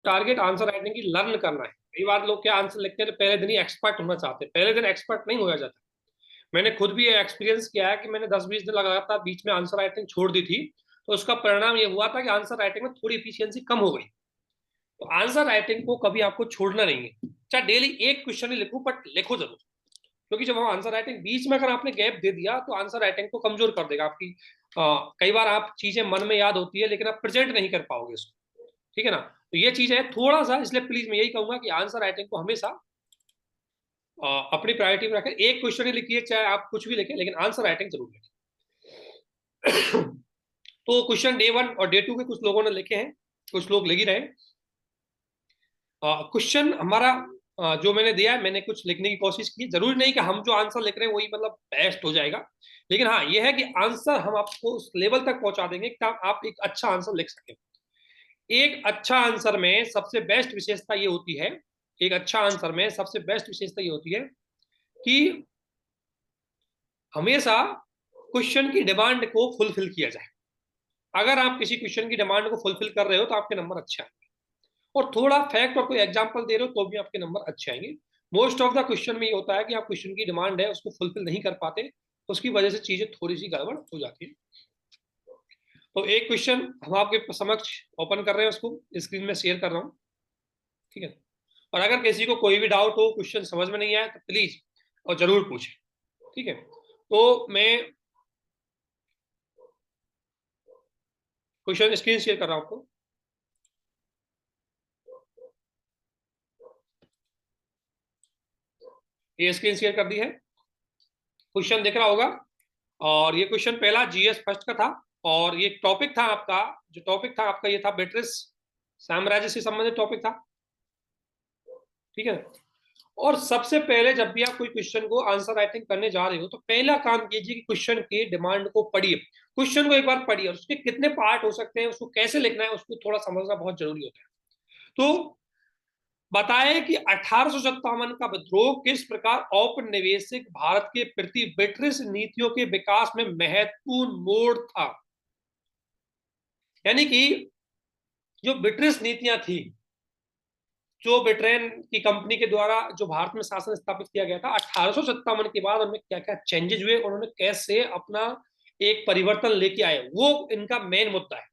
Target answer writing की learn करना है। कई बार लोग क्या आंसर लिखते हैं तो पहले दिन ही एक्सपर्ट होना चाहते हैं। पहले दिन एक्सपर्ट नहीं होया जाता। मैंने खुद भी ये एक्सपीरियंस किया है कि मैंने 10-20 दिन लगातार बीच में आंसर राइटिंग छोड़ दी थी, तो उसका परिणाम ये हुआ था कि आंसर राइटिंग में थोड़ी इफिशियंसी कम हो गई। तो आंसर राइटिंग को कभी आपको छोड़ना नहीं है, चाहे डेली एक क्वेश्चन ही लिखो, बट लिखो जरूर। क्योंकि जब हम आंसर राइटिंग बीच में अगर आपने गैप दे दिया तो आंसर राइटिंग को कमजोर कर देगा आपकी। कई बार आप चीजें मन में याद होती है लेकिन आप प्रेजेंट नहीं कर पाओगे उसको, ठीक है ना। तो ये चीज है थोड़ा सा, इसलिए प्लीज मैं यही कहूंगा कि आंसर राइटिंग को हमेशा अपनी प्रायोरिटी में रखें। एक क्वेश्चन ही लिखिए, चाहे आप कुछ भी लिखें, लेकिन आंसर राइटिंग जरूर लिखें। तो क्वेश्चन डे 1 और डे 2 के कुछ लोगों ने लिखे हैं, कुछ लोग लिख ही रहे। क्वेश्चन हमारा जो मैंने दिया है, मैंने कुछ लिखने की कोशिश की। जरूरी नहीं कि हम जो आंसर लिख रहे हैं वही मतलब बेस्ट हो जाएगा, लेकिन हाँ ये है कि आंसर हम आपको उस लेवल तक पहुंचा देंगे कि आप एक अच्छा आंसर लिख सकें। एक अच्छा आंसर में सबसे बेस्ट विशेषता ये होती है, एक अच्छा आंसर में सबसे बेस्ट विशेषता ये होती है कि हमेशा क्वेश्चन की डिमांड को फुलफिल किया जाए। अगर आप किसी क्वेश्चन की डिमांड को फुलफिल कर रहे हो तो आपके नंबर अच्छे आएंगे, और थोड़ा फैक्ट और कोई एग्जांपल दे रहे हो तो भी आपके नंबर अच्छे आएंगे। मोस्ट ऑफ द क्वेश्चन में ये होता है कि आप क्वेश्चन की डिमांड है उसको फुलफिल नहीं कर पाते, उसकी वजह से चीजें थोड़ी सी गड़बड़ हो जाती है। तो एक क्वेश्चन हम आपके समक्ष ओपन कर रहे हैं, उसको स्क्रीन में शेयर कर रहा हूँ, ठीक है। और अगर किसी को कोई भी डाउट हो, क्वेश्चन समझ में नहीं आया, तो प्लीज और जरूर पूछें, ठीक है। तो मैं क्वेश्चन स्क्रीन शेयर कर रहा हूं आपको। ये स्क्रीन शेयर कर दी है, क्वेश्चन दिख रहा होगा। और ये क्वेश्चन पहला जीएस फर्स्ट का था, और ये टॉपिक था आपका, जो टॉपिक था आपका ये था ब्रिटिश साम्राज्य से संबंधित टॉपिक था, ठीक है। और सबसे पहले जब भी आप कोई क्वेश्चन को आंसर राइटिंग करने जा रहे हो तो पहला काम कीजिए कि क्वेश्चन की डिमांड को पढ़िए। क्वेश्चन को एक बार पढ़िए और उसके कितने पार्ट हो सकते हैं, उसको कैसे लिखना है, उसको थोड़ा समझना बहुत जरूरी होता है। तो बताए कि 1857 का विद्रोह किस प्रकार औपनिवेशिक भारत के प्रति ब्रिटिश नीतियों के विकास में महत्वपूर्ण मोड़ था। यानी कि जो ब्रिटिश नीतियां थी, जो ब्रिटेन की कंपनी के द्वारा जो भारत में शासन स्थापित किया गया था 1857 के बाद, उनमें क्या क्या चेंजेस हुए, उन्होंने कैसे अपना एक परिवर्तन लेके आए, वो इनका मेन मुद्दा है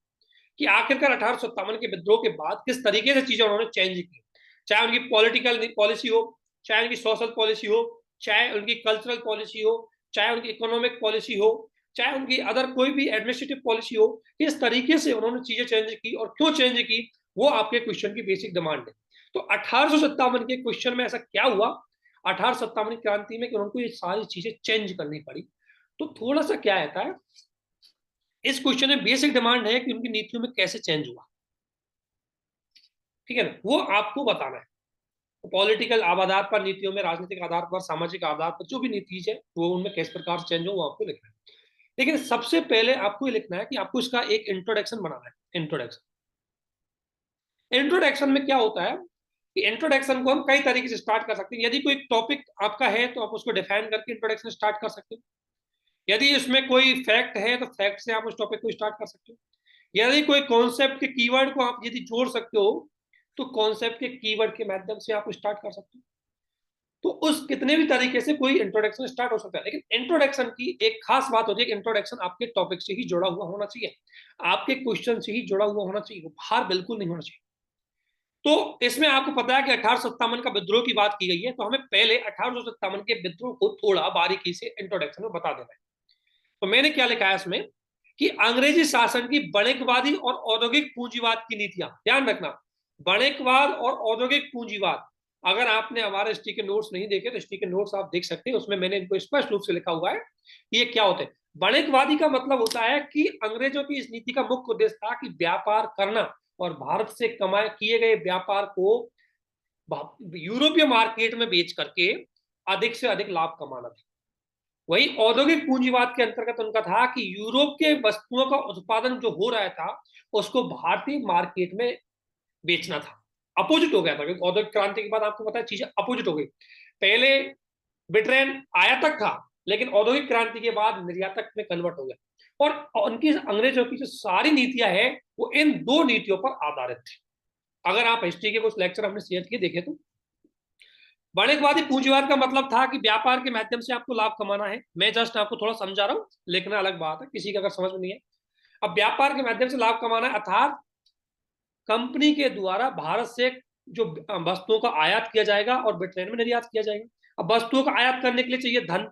कि आखिरकार 1857 के विद्रोह के बाद किस तरीके से चीजें उन्होंने चेंज की। चाहे उनकी पॉलिटिकल पॉलिसी हो, चाहे उनकी सोशल पॉलिसी हो, चाहे उनकी कल्चरल पॉलिसी हो, चाहे उनकी इकोनॉमिक पॉलिसी हो, चाहे उनकी अदर कोई भी एडमिनिस्ट्रेटिव पॉलिसी हो, किस तरीके से उन्होंने चीजें चेंज की और क्यों चेंज की, वो आपके क्वेश्चन की बेसिक डिमांड है। तो 1857 के क्वेश्चन में ऐसा क्या हुआ 1857 क्रांति में कि उनको ये सारी चीजें चेंज करनी पड़ी। तो थोड़ा सा क्या रहता है, इस क्वेश्चन में बेसिक डिमांड है कि उनकी नीतियों में कैसे चेंज हुआ, ठीक है ना, वो आपको बताना है। पॉलिटिकल आधार पर, नीतियों में, राजनीतिक आधार पर, सामाजिक आधार पर जो भी नीति है वो उनमें किस प्रकार चेंज हो वो आपको लिखना है। लेकिन सबसे पहले आपको ये लिखना है कि आपको इसका एक इंट्रोडक्शन बनाना है। इंट्रोडक्शन में क्या होता है कि इंट्रोडक्शन को हम कई तरीके से स्टार्ट कर सकते हैं। यदि कोई टॉपिक आपका है तो आप उसको डिफाइन करके इंट्रोडक्शन स्टार्ट कर सकते हो। यदि उसमें कोई फैक्ट है तो फैक्ट से आप उस टॉपिक को स्टार्ट कर सकते हो। यदि कोई कॉन्सेप्ट के कीवर्ड को आप यदि जोड़ सकते हो तो कॉन्सेप्ट के कीवर्ड के माध्यम से आप स्टार्ट कर सकते हो। तो उस कितने भी तरीके से कोई इंट्रोडक्शन स्टार्ट हो सकता है, लेकिन इंट्रोडक्शन की एक खास बात होती है कि इंट्रोडक्शन आपके टॉपिक से ही जुड़ा हुआ होना चाहिए, आपके क्वेश्चन से ही जुड़ा हुआ होना चाहिए, वो बाहर बिल्कुल नहीं होना चाहिए। तो इसमें आपको पता है कि 1857 का विद्रोह की बात की गई है, तो हमें पहले 1857 के विद्रोह को थोड़ा बारीकी से इंट्रोडक्शन में बता देना है। तो मैंने क्या लिखा है इसमें कि अंग्रेजी शासन की वणिकवादी और औद्योगिक पूंजीवाद की नीतियां, ध्यान रखना, वणिकवाद और औद्योगिक पूंजीवाद। अगर आपने हमारे हिस्ट्री के नोट्स नहीं देखे तो हिस्ट्री के नोट्स आप देख सकते हैं, उसमें मैंने इनको स्पष्ट रूप से लिखा हुआ है कि ये क्या होते हैं। वणिकवादी का मतलब होता है कि अंग्रेजों की इस नीति का मुख्य उद्देश्य था कि व्यापार करना और भारत से कमाए किए गए व्यापार को यूरोपीय मार्केट में बेच करके अधिक से अधिक लाभ कमाना था। वही औद्योगिक पूंजीवाद के अंतर्गत उनका था कि यूरोप के वस्तुओं का उत्पादन जो हो रहा था उसको भारतीय मार्केट में बेचना था। अपोजिट हो गया था, क्योंकि औद्योगिक क्रांति के बाद आपको पता है चीजें अपोजिट हो गई। पहले ब्रिटेन आयातक था, लेकिन औद्योगिक क्रांति के बाद निर्यातक में कन्वर्ट हो गया, और उनकी अंग्रेजों की जो सारी नीतियां हैं वो इन दो नीतियों पर आधारित थी। अगर आप हिस्ट्री के कुछ लेक्चर हमने शेयर किए देखे तो वाणिज्यवादी पूंजीवाद का मतलब था कि व्यापार के माध्यम से आपको लाभ कमाना है। मैं जस्ट आपको थोड़ा समझा रहा हूँ, लिखना अलग बात है, किसी का अगर समझ में नहीं है। अब व्यापार के माध्यम से लाभ कमाना है, अर्थात कंपनी के द्वारा भारत से जो वस्तुओं का आयात किया जाएगा और ब्रिटेन में निर्यात किया जाएगा। अब वस्तुओं का आयात करने के लिए चाहिए धन,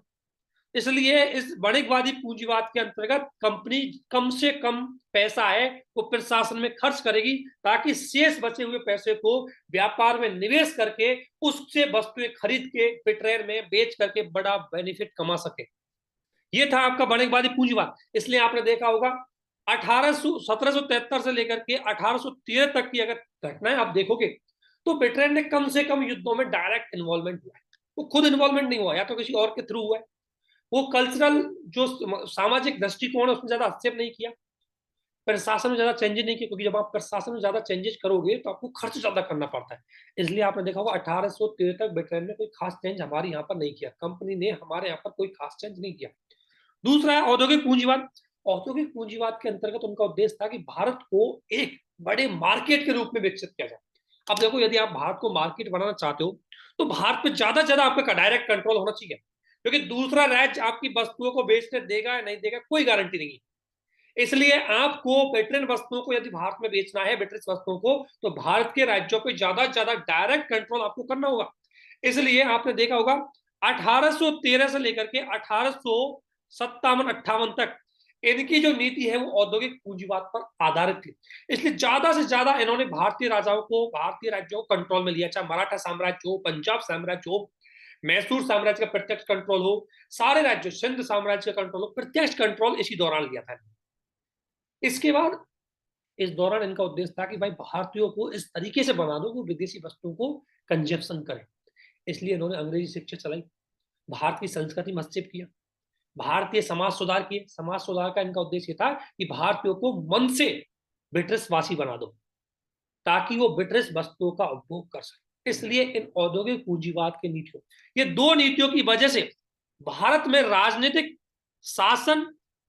इसलिए इस वाणिज्यवादी पूंजीवाद के अंतर्गत कंपनी कम से कम पैसा है वो प्रशासन में खर्च करेगी, ताकि शेष बचे हुए पैसे को व्यापार में निवेश करके उससे वस्तुएं खरीद के ब्रिटेन में बेच करके बड़ा बेनिफिट कमा सके। ये था आपका वाणिज्यवादी पूंजीवाद। इसलिए आपने देखा होगा 1773 से लेकर के 1813 तक की अगर घटनाएं आप देखोगे तो ब्रिटेन ने कम से कम युद्धों में डायरेक्ट इन्वॉल्वमेंट हुआ है। वो खुद इन्वॉल्वमेंट नहीं हुआ, या तो किसी और के थ्रू हुआ है। वो कल्चरल जो सामाजिक दृष्टिकोण है उसमें ज्यादा हस्तक्षेप नहीं किया, प्रशासन में ज्यादा चेंजेस नहीं किया, क्योंकि जब आप प्रशासन में ज्यादा चेंजेस करोगे तो आपको खर्च ज्यादा करना पड़ता है। इसलिए आपने देखा होगा 1813 तक ब्रिटेन ने कोई खास चेंज हमारे यहाँ पर नहीं किया, कंपनी ने हमारे यहाँ पर कोई खास चेंज नहीं किया। दूसरा है औद्योगिक पूंजीवाद। औद्योगिक पूंजीवाद के अंतर्गत उनका उद्देश्य था कि भारत को एक बड़े मार्केट के रूप में विकसित किया जाए। अब देखो, यदि आप भारत को मार्केट बनाना चाहते हो तो भारत पे ज्यादा से ज्यादा आपका डायरेक्ट कंट्रोल होना चाहिए, क्योंकि दूसरा राज्य आपकी वस्तुओं को बेचने देगा या नहीं देगा कोई गारंटी नहीं है। इसलिए आपको ब्रिटेन वस्तुओं को यदि भारत में बेचना है, ब्रिटिश वस्तुओं को, तो भारत के राज्यों पे ज्यादा से ज्यादा डायरेक्ट कंट्रोल आपको करना होगा। इसलिए आपने देखा होगा 1813 से लेकर के 1857-58 तक इनकी जो नीति है वो औद्योगिक पूंजीवाद पर आधारित थी। इसलिए ज्यादा से ज्यादा इन्होंने भारतीय राजाओं को, भारतीय राज्यों को कंट्रोल में लिया, चाहे मराठा साम्राज्य हो, पंजाब साम्राज्य हो, मैसूर साम्राज्य का प्रत्यक्ष कंट्रोल हो, सारे राज्यों, सिंध साम्राज्य का कंट्रोल हो, प्रत्यक्ष कंट्रोल इसी दौरान लिया था। इसके बाद इस दौरान इनका उद्देश्य था कि भाई भारतीयों को इस तरीके से बना दो कि विदेशी वस्तुओं को कंजप्शन करें। इसलिए इन्होंने अंग्रेजी शिक्षा चलाई, भारत की संस्कृति में हस्तक्षेप किया, भारतीय समाज सुधार किए। समाज सुधार का इनका उद्देश्य था कि भारतीयों को मन से ब्रिटिश वासी बना दो, ताकि वो ब्रिटिश वस्तुओं का उपभोग कर सके। इसलिए इन औद्योगिक पूंजीवाद की नीतियों, ये दो नीतियों की वजह से भारत में राजनीतिक, शासन,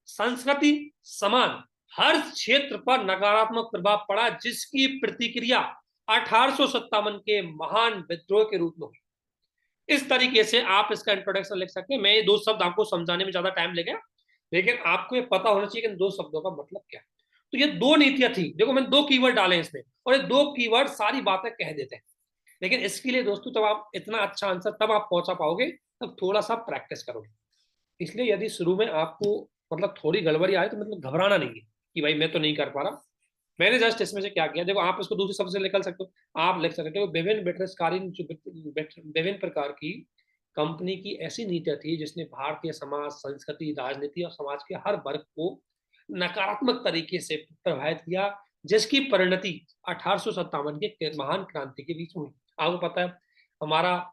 संस्कृति, समाज, हर क्षेत्र पर नकारात्मक प्रभाव पड़ा, जिसकी प्रतिक्रिया 1857 के महान विद्रोह के रूप में हुई। इस तरीके से आप इसका इंट्रोडक्शन लिख सकते हैं। मैं ये दो शब्द आपको समझाने में ज्यादा टाइम लगेगा, लेकिन आपको ये पता होना चाहिए कि इन दो शब्दों का मतलब क्या है। तो ये दो नीतियां थी। देखो, मैंने दो कीवर्ड डाले इसमें, और ये दो कीवर्ड सारी बातें कह देते हैं। लेकिन इसके लिए दोस्तों, जब आप इतना अच्छा आंसर तब आप पहुंचा पाओगे तब थोड़ा सा प्रैक्टिस करोगे। इसलिए यदि शुरू में आपको मतलब थोड़ी गड़बड़ी आए तो मतलब घबराना नहीं है कि भाई मैं तो नहीं कर पा रहा। मैंने जस्ट इसमें से क्या किया, देखो, आप इसको दूसरे शब्द से निकल सकते हो। आप लिख सकते हो विभिन्न ब्रिटिशकालीन विभिन्न प्रकार की कंपनी की ऐसी नीतियां थी जिसने भारतीय समाज, संस्कृति, राजनीति और समाज के हर वर्ग को नकारात्मक तरीके से प्रभावित किया, जिसकी परिणति 1857 के महान क्रांति के बीच हुई। आपको पता है, हमारा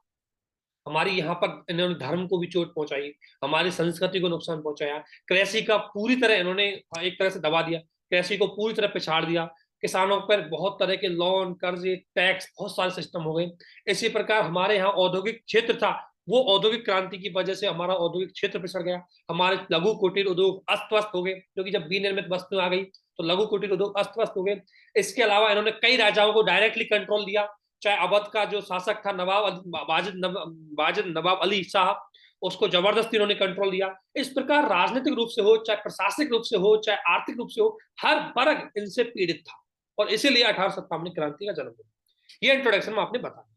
हमारी यहाँ पर इन्होंने धर्म को भी चोट पहुंचाई, हमारी संस्कृति को नुकसान पहुंचाया, कृषि का पूरी तरह इन्होंने एक तरह से दबा दिया, कृषि को पूरी तरह पिछाड़ दिया, किसानों पर बहुत तरह के लोन, कर्जे, टैक्स, बहुत सारे सिस्टम हो गए। इसी प्रकार हमारे यहाँ औद्योगिक क्षेत्र था, वो औद्योगिक क्रांति की वजह से हमारा औद्योगिक क्षेत्र पिछड़ गया। हमारे लघु कुटीर उद्योग अस्त व्यस्त हो गए, क्योंकि जब विनिर्मित वस्तु आ गई तो लघु कुटीर उद्योग अस्त व्यस्त हो गए। इसके अलावा इन्होंने कई राजाओं को डायरेक्टली कंट्रोल दिया, चाहे अवध का जो शासक था नवाब वाजिद नवाब अली शाह, उसको जबरदस्ती उन्होंने कंट्रोल दिया। इस प्रकार राजनीतिक रूप से हो, चाहे प्रशासनिक रूप से हो, चाहे आर्थिक रूप से हो, हर वर्ग इनसे पीड़ित था, और इसीलिए 1857 क्रांति का जन्म हुआ। ये इंट्रोडक्शन में आपने बताया,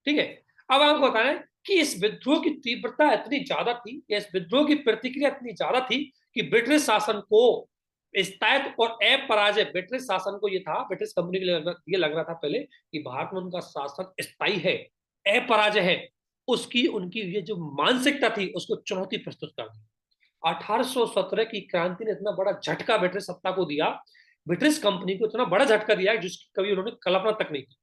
ठीक है। अब आपको बताना है कि इस विद्रोह की तीव्रता इतनी ज्यादा थी, इस विद्रोह की प्रतिक्रिया इतनी ज्यादा थी कि ब्रिटिश शासन को स्थायित्व और अपराजय, ब्रिटिश शासन को ये था, ब्रिटिश कंपनी के लिए ये लग रहा था पहले कि भारत में उनका शासन स्थायी है, अपराजय है। उसकी उनकी ये जो मानसिकता थी उसको चुनौती प्रस्तुत कर दी। 1817 की क्रांति ने इतना बड़ा झटका ब्रिटिश सत्ता को दिया, ब्रिटिश कंपनी को इतना बड़ा झटका दिया जिसकी कभी उन्होंने कल्पना तक नहीं की।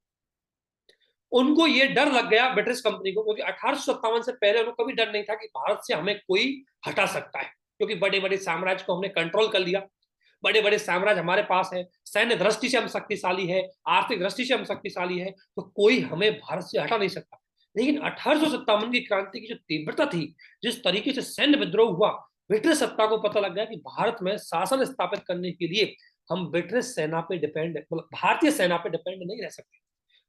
उनको ये डर लग गया ब्रिटिश कंपनी को, क्योंकि 1857 से पहले उनको कभी डर नहीं था कि भारत से हमें कोई हटा सकता है, क्योंकि बड़े बड़े साम्राज्य को हमने कंट्रोल कर लिया, बड़े बड़े साम्राज्य हमारे पास है, सैन्य दृष्टि से हम शक्तिशाली है, आर्थिक दृष्टि से हम शक्तिशाली है, तो कोई हमें भारत से हटा नहीं सकता। लेकिन 1857 की क्रांति की जो तीव्रता थी, जिस तरीके से सैन्य विद्रोह हुआ, ब्रिटिश सत्ता को पता लग गया कि भारत में शासन स्थापित करने के लिए हम ब्रिटिश सेना पे डिपेंड, मतलब भारतीय सेना पे डिपेंड नहीं रह सकते।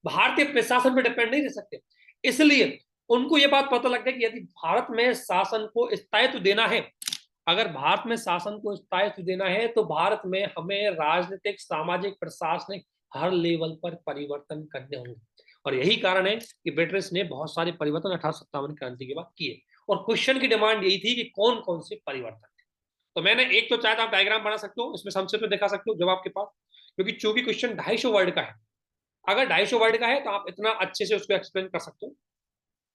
भारतीय प्रशासन पर डिपेंड नहीं रह सकते। इसलिए उनको ये बात पता लग गया कि यदि भारत में शासन को स्थायित्व देना है, अगर भारत में शासन को स्थायित्व देना है तो भारत में हमें राजनीतिक, सामाजिक, प्रशासनिक हर लेवल पर परिवर्तन करने होंगे। और यही कारण है कि ब्रिटिश ने बहुत सारे परिवर्तन 1857 क्रांति के बाद किए। और क्वेश्चन की डिमांड यही थी कि कौन कौन से परिवर्तन थे। तो मैंने एक तो चाहे आप डायग्राम बना सकते हो, इसमें संक्षिप्त में दिखा सकते हो जब आपके पास, क्योंकि चूंकि क्वेश्चन 250 वर्ड का है, अगर 250 वर्ड का है तो आप इतना अच्छे से उसको एक्सप्लेन कर सकते हो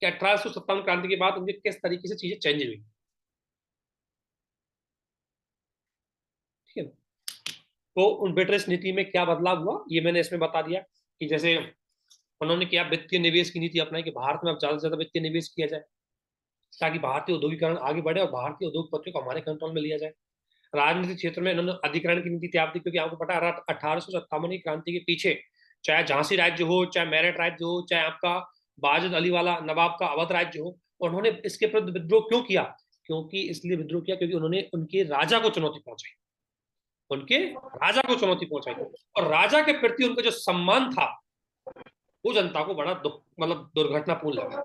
कि 1857 क्रांति के बाद उनके किस तरीके से चीजें चेंज हुई। ठीक है, तो उन ब्रिटिश नीति में क्या बदलाव हुआ ये मैंने इसमें बता दिया कि जैसे उन्होंने क्या वित्तीय निवेश की नीति अपनाई कि भारत में अब ज्यादा से ज्यादा वित्तीय निवेश किया जाए ताकि भारतीय औद्योगिकरण आगे बढ़े और भारतीय उद्योगपतियों को हमारे कंट्रोल में लिया जाए। राजनीतिक क्षेत्र में इन्होंने अधिग्रहण की नीति त्याग दी, क्योंकि आपको पता है 1857 की क्रांति के पीछे चाहे झांसी राज्य हो, चाहे मेरठ राज्य हो, चाहे आपका बाजिद अली वाला नवाब का अवध राज्य हो, उन्होंने इसके प्रति विद्रोह क्यों किया? क्योंकि इसलिए विद्रोह किया क्योंकि उन्होंने उनके राजा को चुनौती पहुंचाई, उनके राजा को चुनौती पहुंचाई, और राजा के प्रति उनका जो सम्मान था वो जनता को बड़ा मतलब दुर्घटनापूर्ण लगा।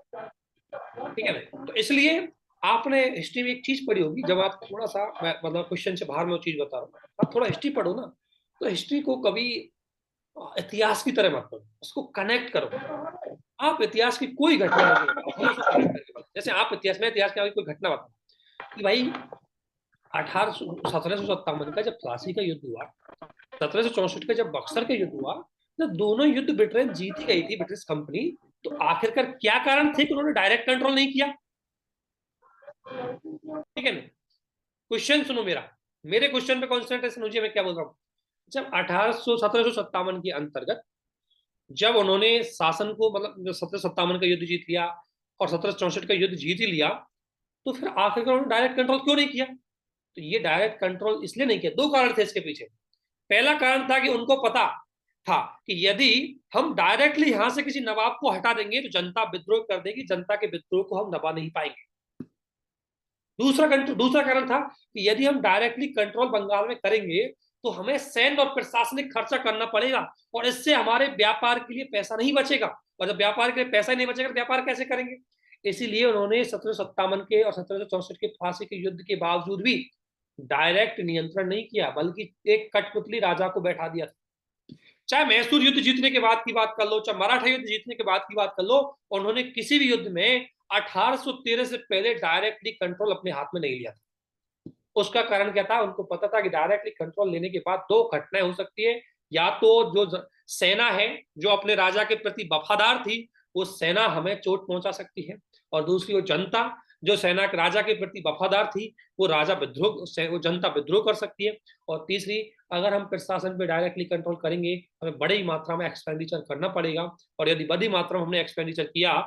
ठीक है ना? तो इसलिए आपने हिस्ट्री में एक चीज पढ़ी होगी, जब आप थोड़ा सा, मतलब क्वेश्चन से बाहर में वो चीज बता रहा हूँ, आप थोड़ा हिस्ट्री पढ़ो ना, तो हिस्ट्री को कभी इतिहास की तरह मत पढ़ो, उसको कनेक्ट करो। आप इतिहास की कोई घटना नहीं, जैसे आप इतिहास में इतिहास की कोई घटना बताओ कि भाई 1757 का जब प्लासी का युद्ध हुआ, 1764 का जब बक्सर का युद्ध हुआ, जब दोनों युद्ध ब्रिटेन जीती गई थी, ब्रिटिश कंपनी, तो आखिरकार क्या कारण थे कि उन्होंने डायरेक्ट कंट्रोल नहीं किया? ठीक है ना? क्वेश्चन सुनो मेरा, मेरे क्वेश्चन पे कॉन्सेंट्रेशन हो, मैं क्या बोल रहा हूँ। जब 1757 के अंतर्गत जब उन्होंने शासन को, मतलब 1757 का युद्ध जीत लिया और 1764 का युद्ध जीत ही लिया, तो फिर आखिरकार उन्होंने डायरेक्ट कंट्रोल क्यों नहीं किया? तो ये डायरेक्ट कंट्रोल इसलिए नहीं किया, दो कारण थे इसके पीछे। पहला कारण था कि उनको पता था कि यदि हम डायरेक्टली यहां से किसी नवाब को हटा देंगे तो जनता विद्रोह कर देगी, जनता के विद्रोह को हम दबा नहीं पाएंगे। दूसरा कारण था कि यदि हम डायरेक्टली कंट्रोल बंगाल में करेंगे तो हमें सैन्य और प्रशासनिक खर्चा करना पड़ेगा, और इससे हमारे व्यापार के लिए पैसा नहीं बचेगा, और जब व्यापार के लिए पैसा नहीं बचेगा तो व्यापार कैसे करेंगे? इसीलिए उन्होंने 1757 के और 1764 के फांसी के युद्ध के बावजूद भी डायरेक्ट नियंत्रण नहीं किया, बल्कि एक कठपुतली राजा को बैठा दिया था। चाहे मैसूर युद्ध जीतने के बाद की बात कर लो, चाहे मराठा युद्ध जीतने के बाद की बात कर लो, उन्होंने किसी भी युद्ध में 1813 से पहले डायरेक्टली कंट्रोल अपने हाथ में नहीं लिया था। उसका कारण क्या था? उनको पता था कि डायरेक्टली कंट्रोल लेने के बाद दो घटनाएं हो सकती है, या तो जो सेना है जो अपने राजा के प्रति वफादार थी, वो सेना हमें चोट पहुंचा सकती है, और दूसरी वो जनता जो सेना के राजा के प्रति वफादार थी, वो जनता विद्रोह कर सकती है, और तीसरी, अगर हम प्रशासन पे डायरेक्टली कंट्रोल करेंगे हमें बड़ी मात्रा में एक्सपेंडिचर करना पड़ेगा, और यदि बड़ी मात्रा में हमने एक्सपेंडिचर किया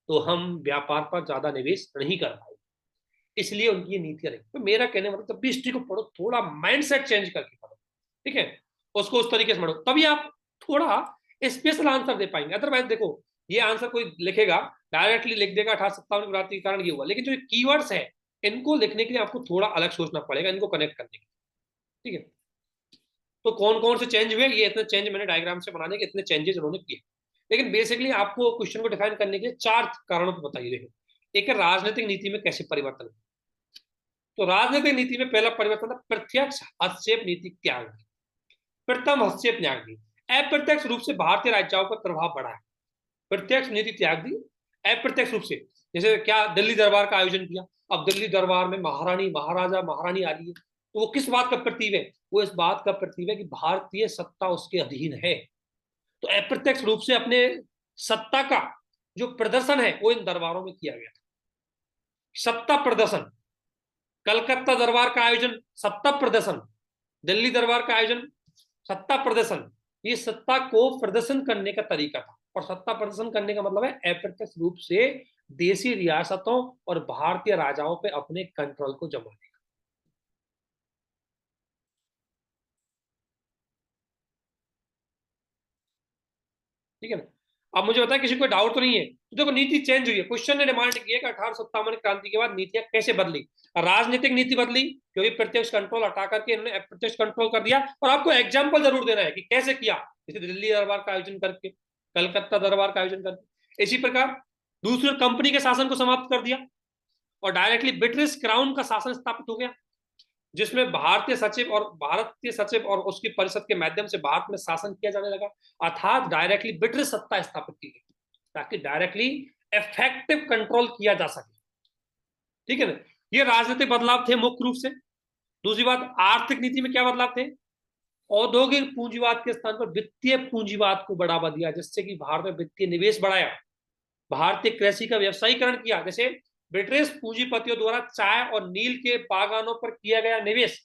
तो हम व्यापार पर ज्यादा निवेश नहीं कर पाएंगे। इसलिए उनकी ये नीतियां रही। तो मेरा कहने मतलब तब भी हिस्ट्री को पढ़ो, थोड़ा माइंडसेट चेंज करके पढ़ो, ठीक है, उसको उस तरीके से पढ़ो, तभी आप थोड़ा स्पेशल आंसर दे पाएंगे। अदरवाइज देखो, ये आंसर कोई लिखेगा, डायरेक्टली लिख देगा 1857 क्रांति के कारण ये हुआ, लेकिन जो कीवर्ड्स है इनको लिखने के लिए आपको थोड़ा अलग सोचना पड़ेगा, इनको कनेक्ट करने के लिए। ठीक है, तो कौन कौन से चेंज हुए, ये इतने चेंज मैंने डायग्राम से बनाने के इतने चेंजेस उन्होंने किए। लेकिन बेसिकली आपको क्वेश्चन को डिफाइन करने के लिए चार कारणों को बताइए। देखो, एक है राजनीतिक नीति में कैसे परिवर्तन। तो राजनीतिक नीति में पहला परिवर्तन था प्रत्यक्ष हस्तक्षेप नीति त्याग दी। प्रथम हस्तक्षेप त्याग दी, अप्रत्यक्ष रूप से भारतीय राज्यों पर प्रभाव बढ़ा है। प्रत्यक्ष नीति त्याग दी, अप्रत्यक्ष रूप से, जैसे क्या दिल्ली दरबार का आयोजन किया, अब दिल्ली दरबार में महारानी महाराजा महारानी आ रही है, तो वो किस बात का प्रतीक है? वो इस बात का प्रतीक है कि भारतीय सत्ता उसके अधीन है। तो अप्रत्यक्ष रूप से अपने सत्ता का जो प्रदर्शन है वो इन दरबारों में किया गया था। सत्ता प्रदर्शन, कलकत्ता दरबार का आयोजन सत्ता प्रदर्शन, दिल्ली दरबार का आयोजन सत्ता प्रदर्शन, ये सत्ता को प्रदर्शन करने का तरीका था। और सत्ता प्रदर्शन करने का मतलब है अप्रत्यक्ष रूप से देशी रियासतों और भारतीय राजाओं पे अपने कंट्रोल को जमाने का। ठीक है ना? अब मुझे बताया किसी को डाउट तो नहीं है? तो देखो, नीति चेंज हुई है। क्वेश्चन ने डिमांड की है कि 1857 क्रांति के बाद नीतियां कैसे बदली। राजनीतिक नीति बदली क्योंकि प्रत्यक्ष कंट्रोल हटा करके इन्होंने अप्रत्यक्ष कंट्रोल कर दिया, और आपको एग्जाम्पल जरूर देना है कि कैसे किया, जैसे दिल्ली दरबार का आयोजन करके, कलकत्ता दरबार का आयोजन करके। इसी प्रकार दूसरी कंपनी के शासन को समाप्त कर दिया और डायरेक्टली ब्रिटिश क्राउन का शासन स्थापित हो गया, जिसमें भारतीय सचिव और उसकी परिषद के माध्यम से भारत में शासन किया जाने लगा, अर्थात डायरेक्टली ब्रिटिश सत्ता स्थापित की गई ताकि डायरेक्टली इफेक्टिव कंट्रोल किया जा सके। ठीक है ना, ये राजनीतिक बदलाव थे मुख्य रूप से। दूसरी बात, आर्थिक नीति में क्या बदलाव थे? औद्योगिक पूंजीवाद के स्थान पर वित्तीय पूंजीवाद को बढ़ावा दिया, जिससे कि भारत में वित्तीय निवेश बढ़ाया। भारतीय कृषि का व्यवसायीकरण किया, जैसे ब्रिटिश पूंजीपतियों द्वारा चाय और नील के बागानों पर किया गया निवेश।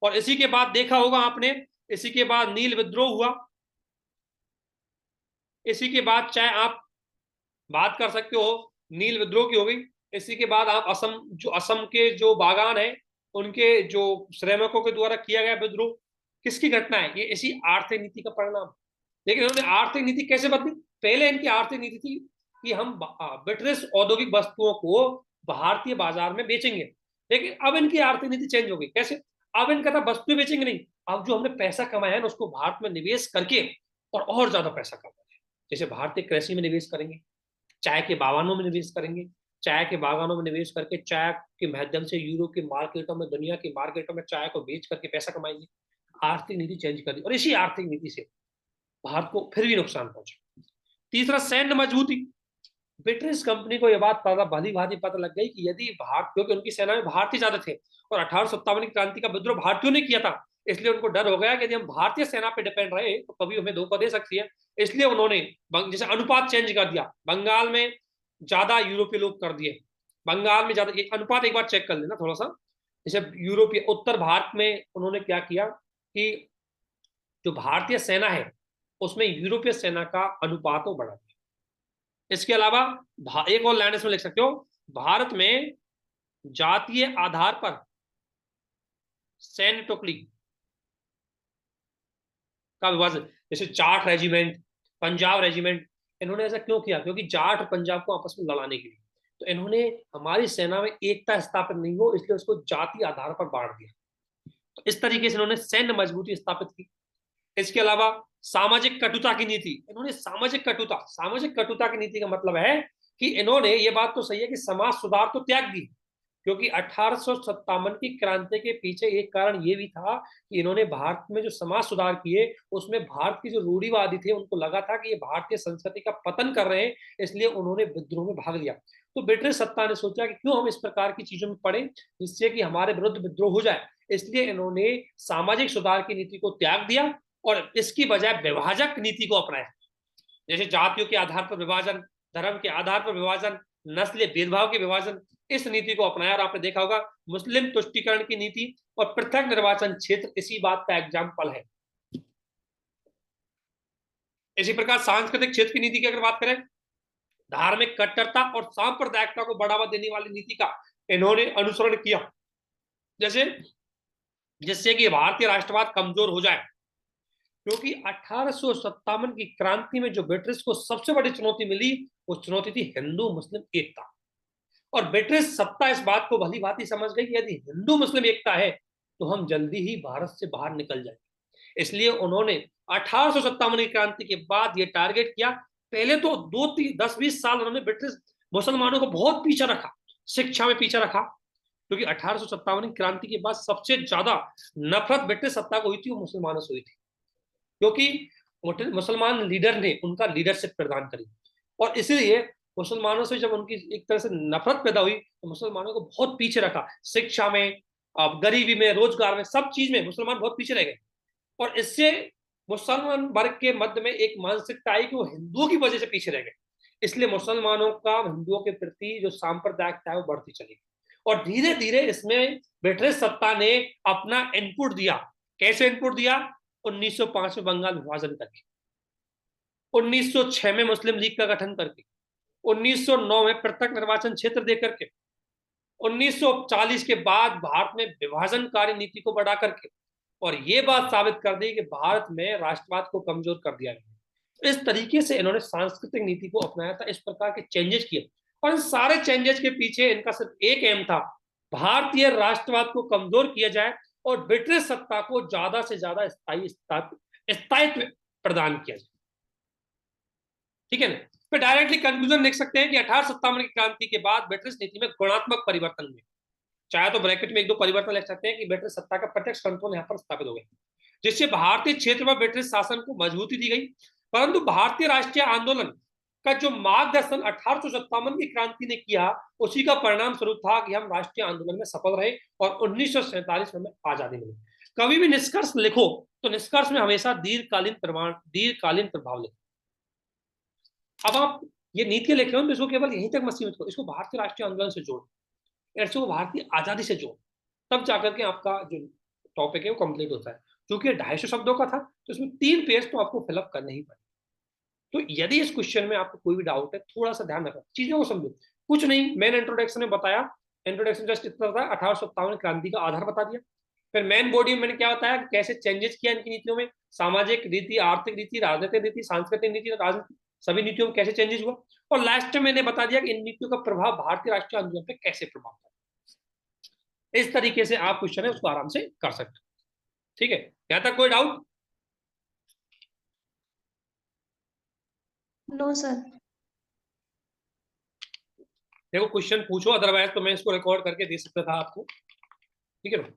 और इसी के बाद देखा होगा आपने, इसी के बाद नील विद्रोह हुआ, इसी के बाद चाहे आप बात कर सकते हो नील विद्रोह की हो गई। इसी के बाद आप असम के जो बागान है उनके जो श्रमिकों के द्वारा किया गया विद्रोह, किसकी घटना है? ये इसी आर्थिक नीति का परिणाम। लेकिन इन्होंने आर्थिक नीति कैसे बदली? पहले इनकी आर्थिक नीति थी कि हम ब्रिटिश औद्योगिक वस्तुओं को भारतीय बाजार में बेचेंगे, लेकिन अब इनकी आर्थिक नीति चेंज हो गई। कैसे? अब इनका था वस्तुएं बेचेंगे नहीं, अब जो हमने पैसा कमाया है ना उसको भारत में निवेश करके और ज्यादा पैसा कमाना है। जैसे भारतीय कृषि में निवेश करेंगे, चाय के बागानों में निवेश करेंगे, चाय के बागानों में निवेश करके चाय के माध्यम से यूरोप की मार्केटों में, दुनिया की मार्केटों में चाय को बेच करके पैसा कमाएंगे। आर्थिक नीति चेंज कर दी और इसी आर्थिक नीति से भारत को फिर भी नुकसान पहुंचा। तीसरा, सैन्य मजबूती। ब्रिटिश कंपनी को यह बात भली भांति पता लग गई कि यदि भारत, क्योंकि उनकी सेना में भारतीय ज्यादा थे और 1857 की क्रांति का विद्रोह भारतीयों ने किया था, इसलिए उनको डर हो गया कि यदि हम भारतीय सेना पे डिपेंड रहे तो कभी हमें धोखा दे सकती है। इसलिए उन्होंने जैसे अनुपात चेंज कर दिया, बंगाल में ज्यादा यूरोपीय लोग कर दिए, बंगाल में ज्यादा। एक अनुपात एक बार चेक कर लेना थोड़ा सा। जैसे यूरोपीय उत्तर भारत में उन्होंने क्या किया कि जो भारतीय सेना है उसमें यूरोपीय सेना का अनुपात को बढ़ा दिया। इसके अलावा एक और लाइन इसमें लिख सकते हो, भारत में जातीय आधार पर सैन्य टुकड़ी का विभाजन, जैसे जाट रेजिमेंट, पंजाब रेजिमेंट। इन्होंने ऐसा क्यों किया? क्योंकि जाट और पंजाब को आपस में लड़ाने के लिए। तो इन्होंने हमारी सेना में एकता स्थापित नहीं हो इसलिए उसको जाति आधार पर बांट दिया। तो इस तरीके से इन्होंने सैन्य मजबूती स्थापित की। इसके अलावा सामाजिक कटुता की नीति। इन्होंने सामाजिक कटुता की नीति का मतलब है कि इन्होंने, ये बात तो सही है कि समाज सुधार तो त्याग दी, क्योंकि 1857 की क्रांति के पीछे एक कारण ये भी था कि इन्होंने भारत में जो समाज सुधार किए उसमें भारत की जो रूढ़िवादी थे उनको लगा था कि ये भारतीय संस्कृति का पतन कर रहे हैं, इसलिए उन्होंने विद्रोह में भाग लिया। तो ब्रिटिश सत्ता ने सोचा कि क्यों हम इस प्रकार की चीजों में पड़े जिससे कि हमारे विरुद्ध विद्रोह हो जाए, इसलिए इन्होंने सामाजिक सुधार की नीति को त्याग दिया और इसकी बजाय विभाजक नीति को अपनाया। जैसे जातियों के आधार पर विभाजन, धर्म के आधार पर विभाजन, नस्लीय भेदभाव के विभाजन, इस नीति को अपनाया। और आपने देखा होगा मुस्लिम तुष्टीकरण की नीति और पृथक निर्वाचन क्षेत्र इसी बात का एग्जाम्पल है। इसी प्रकार सांस्कृतिक क्षेत्र की नीति की अगर बात करें, धार्मिक कट्टरता और सांप्रदायिकता को बढ़ावा देने वाली नीति का इन्होंने अनुसरण किया, जैसे जिससे कि भारतीय राष्ट्रवाद कमजोर हो जाए। क्योंकि 1857 की क्रांति में जो ब्रिटिश को सबसे बड़ी चुनौती मिली वो चुनौती थी हिंदू मुस्लिम एकता। और ब्रिटिश सत्ता इस बात को भली भांति समझ गई कि यदि हिंदू मुस्लिम एकता है तो हम जल्दी ही भारत से बाहर निकल जाएंगे। इसलिए उन्होंने 1857 की क्रांति के बाद ये टारगेट किया। पहले तो 10-20 साल उन्होंने ब्रिटिश मुसलमानों को बहुत पीछे रखा, शिक्षा में पीछे रखा, क्योंकि 1857 की क्रांति के बाद सबसे ज्यादा नफरत ब्रिटिश सत्ता को हुई थी वो मुसलमानों से हुई थी, क्योंकि मुसलमान लीडर ने उनका लीडरशिप प्रदान करी। और इसलिए मुसलमानों से जब उनकी एक तरह से नफरत पैदा हुई तो मुसलमानों को बहुत पीछे रखा, शिक्षा में, गरीबी में, रोजगार में, सब चीज में मुसलमान बहुत पीछे रह गए। और इससे मुसलमान वर्ग के मध्य में एक मानसिकता आई कि वो हिंदुओं की वजह से पीछे रह गए, इसलिए मुसलमानों का हिंदुओं के प्रति जो सांप्रदायिकता है वो बढ़ती चली। और धीरे धीरे इसमें ब्रिटिश सत्ता ने अपना इनपुट दिया। कैसे इनपुट दिया? 1905 में बंगाल विभाजन करके, 1906 में मुस्लिम लीग का गठन करके, 1909 में पृथक निर्वाचन क्षेत्र देकर के, 1940 के बाद भारत में विभाजनकारी नीति को बढ़ा करके, और ये बात साबित कर दी कि भारत में राष्ट्रवाद को कमजोर कर दिया गया। इस तरीके से इन्होंने सांस्कृतिक नीति को अपनाया था, इस प्रकार के चेंजेस किए। और इन सारे चेंजेस के पीछे इनका सिर्फ एक एम था, भारतीय राष्ट्रवाद को कमजोर किया जाए और ब्रिटिश सत्ता को ज्यादा से ज्यादा स्थायित्व प्रदान किया जाए। ठीक है ना। फिर डायरेक्टली कंक्लूजन लिख सकते हैं कि 1857 की क्रांति के बाद ब्रिटिश नीति में गुणात्मक परिवर्तन हुए। चाहे तो ब्रैकेट में एक दो परिवर्तन लिख सकते हैं कि ब्रिटिश सत्ता का प्रत्यक्ष कंट्रोल यहाँ पर स्थापित हो गया, जिससे भारतीय क्षेत्र में ब्रिटिश शासन को मजबूती दी गई। परंतु भारतीय राष्ट्रीय आंदोलन का जो मार्गदर्शन 1857 की क्रांति ने किया, उसी का परिणाम स्वरूप था कि हम राष्ट्रीय आंदोलन में सफल रहे और 1947 में आजादी मिली। कभी भी निष्कर्ष लिखो तो निष्कर्ष में हमेशा दीर्घकालीन प्रभाव लिखो। अब आप ये नीति लिख रहे हो तो इसको केवल यहीं तक मत सीमित करो, इसको भारतीय राष्ट्रीय आंदोलन से जोड़ो, इसको भारतीय आजादी से जोड़ो, तब जाकर के आपका जो टॉपिक है वो कंप्लीट होता है। क्योंकि 250 शब्दों का था तो इसमें 3 पेज तो आपको फिलअप करने ही पड़े। तो यदि इस क्वेश्चन में आपको कोई भी डाउट है, थोड़ा सा ध्यान रखो, चीजों को समझो। कुछ नहीं, मैंने इंट्रोडक्शन में बताया, इंट्रोडक्शन जस्ट इतना था, 1857 क्रांति का आधार बता दिया। फिर मेन बॉडी में मैंने क्या बताया, कैसे चेंजेस किया इनकी नीतियों में, सामाजिक नीति, आर्थिक नीति, राजनीतिक नीति, सांस्कृतिक नीति, राजनीति, सभी नीतियों में कैसे चेंजेस हुआ। और लास्ट में मैंने बता दिया कि इन नीतियों का प्रभाव भारतीय राष्ट्रीय आंदोलन पर कैसे प्रभाव था। इस तरीके से आप क्वेश्चन है उसको आराम से कर सकते हो। ठीक है, यहां तक कोई डाउट? No sir. देखो क्वेश्चन पूछो, अदरवाइज तो मैं इसको रिकॉर्ड करके दे सकता था आपको। ठीक है ना,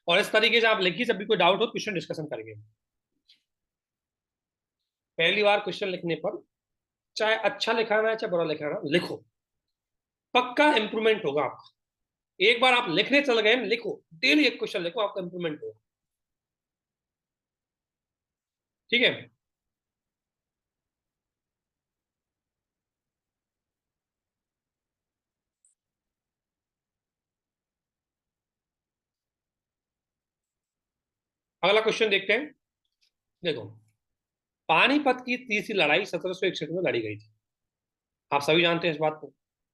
और इस तरीके से आप लिखिए, जब भी कोई डाउट हो क्वेश्चन डिस्कशन करेंगे। पहली बार क्वेश्चन लिखने पर चाहे अच्छा लिखाना है चाहे बुरा लिखाना, लिखो, पक्का इंप्रूवमेंट होगा आपका। एक बार आप लिखने चल गए, लिखो, डेली एक क्वेश्चन लिखो, आपका इंप्रूवमेंट होगा। ठीक है, अगला क्वेश्चन देखते हैं। देखो, पानीपत की तीसरी लड़ाई 1761 में लड़ी गई थी, आप सभी जानते हैं इस बात को।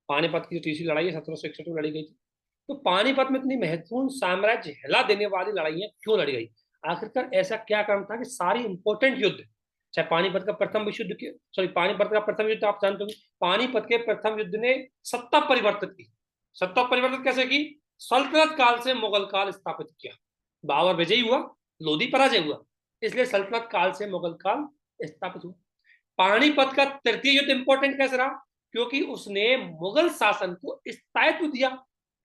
पानीपत की जो तीसरी लड़ाई है 1761 में लड़ी गई थी। तो पानीपत में इतनी महत्वपूर्ण साम्राज्य हिला देने वाली लड़ाइयां क्यों लड़ी गई? आखिरकार ऐसा क्या कारण था कि सारी इंपॉर्टेंट युद्ध, चाहे पानीपत का प्रथम विश्व युद्ध के, सॉरी पानीपत का प्रथम युद्ध आप जानते हो, पानीपत के प्रथम युद्ध ने सत्ता परिवर्तित की। सत्ता परिवर्तित कैसे की? सल्तनत काल से मुगल काल स्थापित किया। बाबर विजयी हुआ, लोधी पराजय हुआ, इसलिए सल्तनत काल से मुगल काल स्थापित हुआ। पानीपत का तृतीय युद्ध इंपॉर्टेंट कैसे रहा? क्योंकि उसने मुगल शासन को स्थायित्व दिया।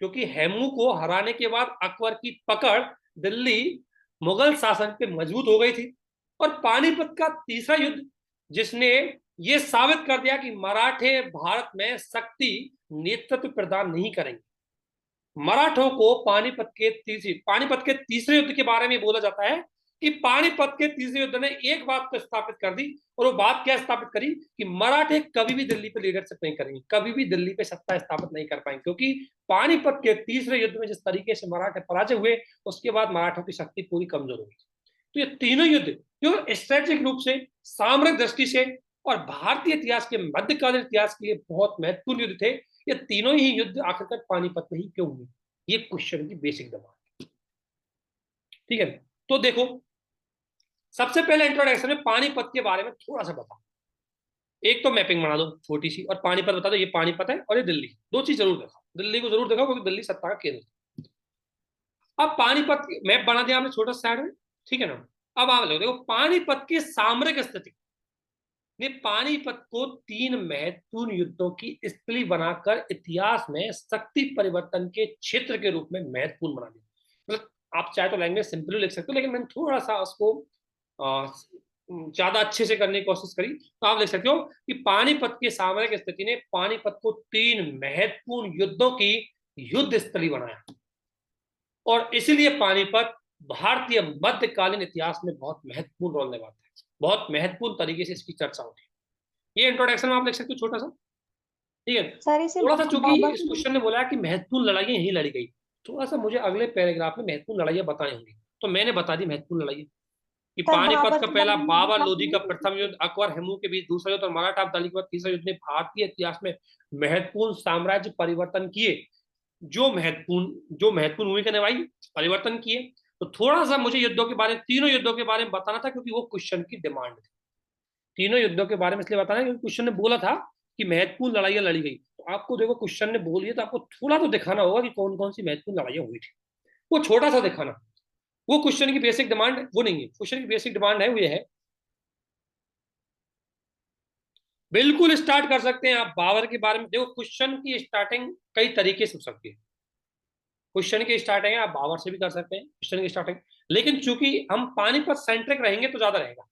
क्योंकि हेमू को हराने के बाद अकबर की पकड़ दिल्ली मुगल शासन पे मजबूत हो गई थी। और पानीपत का तीसरा युद्ध, जिसने ये साबित कर दिया कि मराठे भारत में शक्ति नेतृत्व प्रदान नहीं करेंगे। मराठों को पानीपत के तीसरे युद्ध के बारे में बोला जाता है कि पानीपत के तीसरे युद्ध ने एक बात को स्थापित कर दी, और वो बात क्या स्थापित करी कि मराठे कभी भी दिल्ली पे लीडरशिप नहीं करेंगे, कभी भी दिल्ली पे सत्ता स्थापित नहीं कर पाएंगे। क्योंकि पानीपत के तीसरे युद्ध में जिस तरीके से मराठे पराजय हुए, उसके बाद मराठों की शक्ति पूरी कमजोर हो गई। तो ये तीनों युद्ध जो स्ट्रेटेजिक रूप से, सामरिक दृष्टि से और भारतीय इतिहास के मध्यकालीन इतिहास के लिए बहुत महत्वपूर्ण युद्ध थे। ये तीनों ही युद्ध आखिरकार पानीपत में ही क्यों हुए, ये क्वेश्चन की बेसिक डिमांड। ठीक है, तो देखो, सबसे पहले इंट्रोडक्शन में पानीपत के बारे में थोड़ा सा बताओ। एक तो मैपिंग बना दो छोटी सी, और पानीपत बता दो, ये पानीपत है और ये दिल्ली, दो चीज जरूर दिखाओ, दिल्ली को जरूर दिखाओ क्योंकि दिल्ली सत्ता का केंद्र है। अब पानीपत मैप बना दिया आपने छोटा साइड में, ठीक है ना। अब आप देखो पानीपत की सामरिक स्थिति ने पानीपत को 3 महत्वपूर्ण युद्धों की स्थली बनाकर इतिहास में शक्ति परिवर्तन के क्षेत्र के रूप में महत्वपूर्ण बना दिया। मतलब आप चाहे तो लैंग्वेज सिंपली लिख सकते हो, लेकिन मैंने थोड़ा सा उसको ज्यादा अच्छे से करने की कोशिश करी। तो आप लिख सकते हो कि पानीपत की सामरिक स्थिति ने पानीपत को 3 महत्वपूर्ण युद्धों की युद्ध स्थली बनाया, और इसीलिए पानीपत भारतीय मध्यकालीन इतिहास में बहुत महत्वपूर्ण रोल निभाता है। बहुत महत्वपूर्ण तरीके से इसकी चर्चा होती है। ये इंट्रोडक्शन में आप लिख सकते हो छोटा सा, ठीक है। सर इसे थोड़ा सा चूंकि बाबा इस की क्वेश्चन ने बोला कि महत्वपूर्ण लड़ाइयां यही लड़ी गई, थोड़ा सा मुझे अगले पैराग्राफ में महत्वपूर्ण लड़ाइयां बतानी होंगी, तो मैंने बता दी महत्वपूर्ण लड़ाइयां कि सर पानीपत बाबर का के पहला, बारे में बाबर बता लोधी का देंगे? प्रथम युद्ध, अकबर हेमू के बीच दूसरा युद्ध, और मराठा अब्दाली के बाद तीसरा युद्ध ने भारतीय इतिहास में महत्वपूर्ण साम्राज्य परिवर्तन किए। जो महत्वपूर्ण भूमिका निभाई, परिवर्तन किए। तो थोड़ा सा मुझे युद्धों के बारे में, तीनों युद्धों के बारे में बताना था, क्योंकि वो क्वेश्चन की डिमांड थी। तीनों युद्धों के बारे में इसलिए बताना क्योंकि क्वेश्चन ने बोला था कि महत्वपूर्ण लड़ाइयां लड़ी गई। तो आपको देखो क्वेश्चन ने बोली है तो आपको थोड़ा तो दिखाना होगा कि कौन कौन सी महत्वपूर्ण लड़ाइयां हुई थी, वो छोटा सा दिखाना। वो क्वेश्चन की बेसिक डिमांड वो नहीं है, क्वेश्चन की बेसिक डिमांड है वो ये है, बिल्कुल स्टार्ट कर सकते हैं आप बाबर के बारे में। देखो क्वेश्चन की स्टार्टिंग कई तरीके से हो सकती है। क्वेश्चन की स्टार्टिंग आप बाबर से भी कर सकते हैं क्वेश्चन की स्टार्टिंग, लेकिन चूंकि हम पानीपत सेंट्रिक रहेंगे तो ज्यादा रहेगा।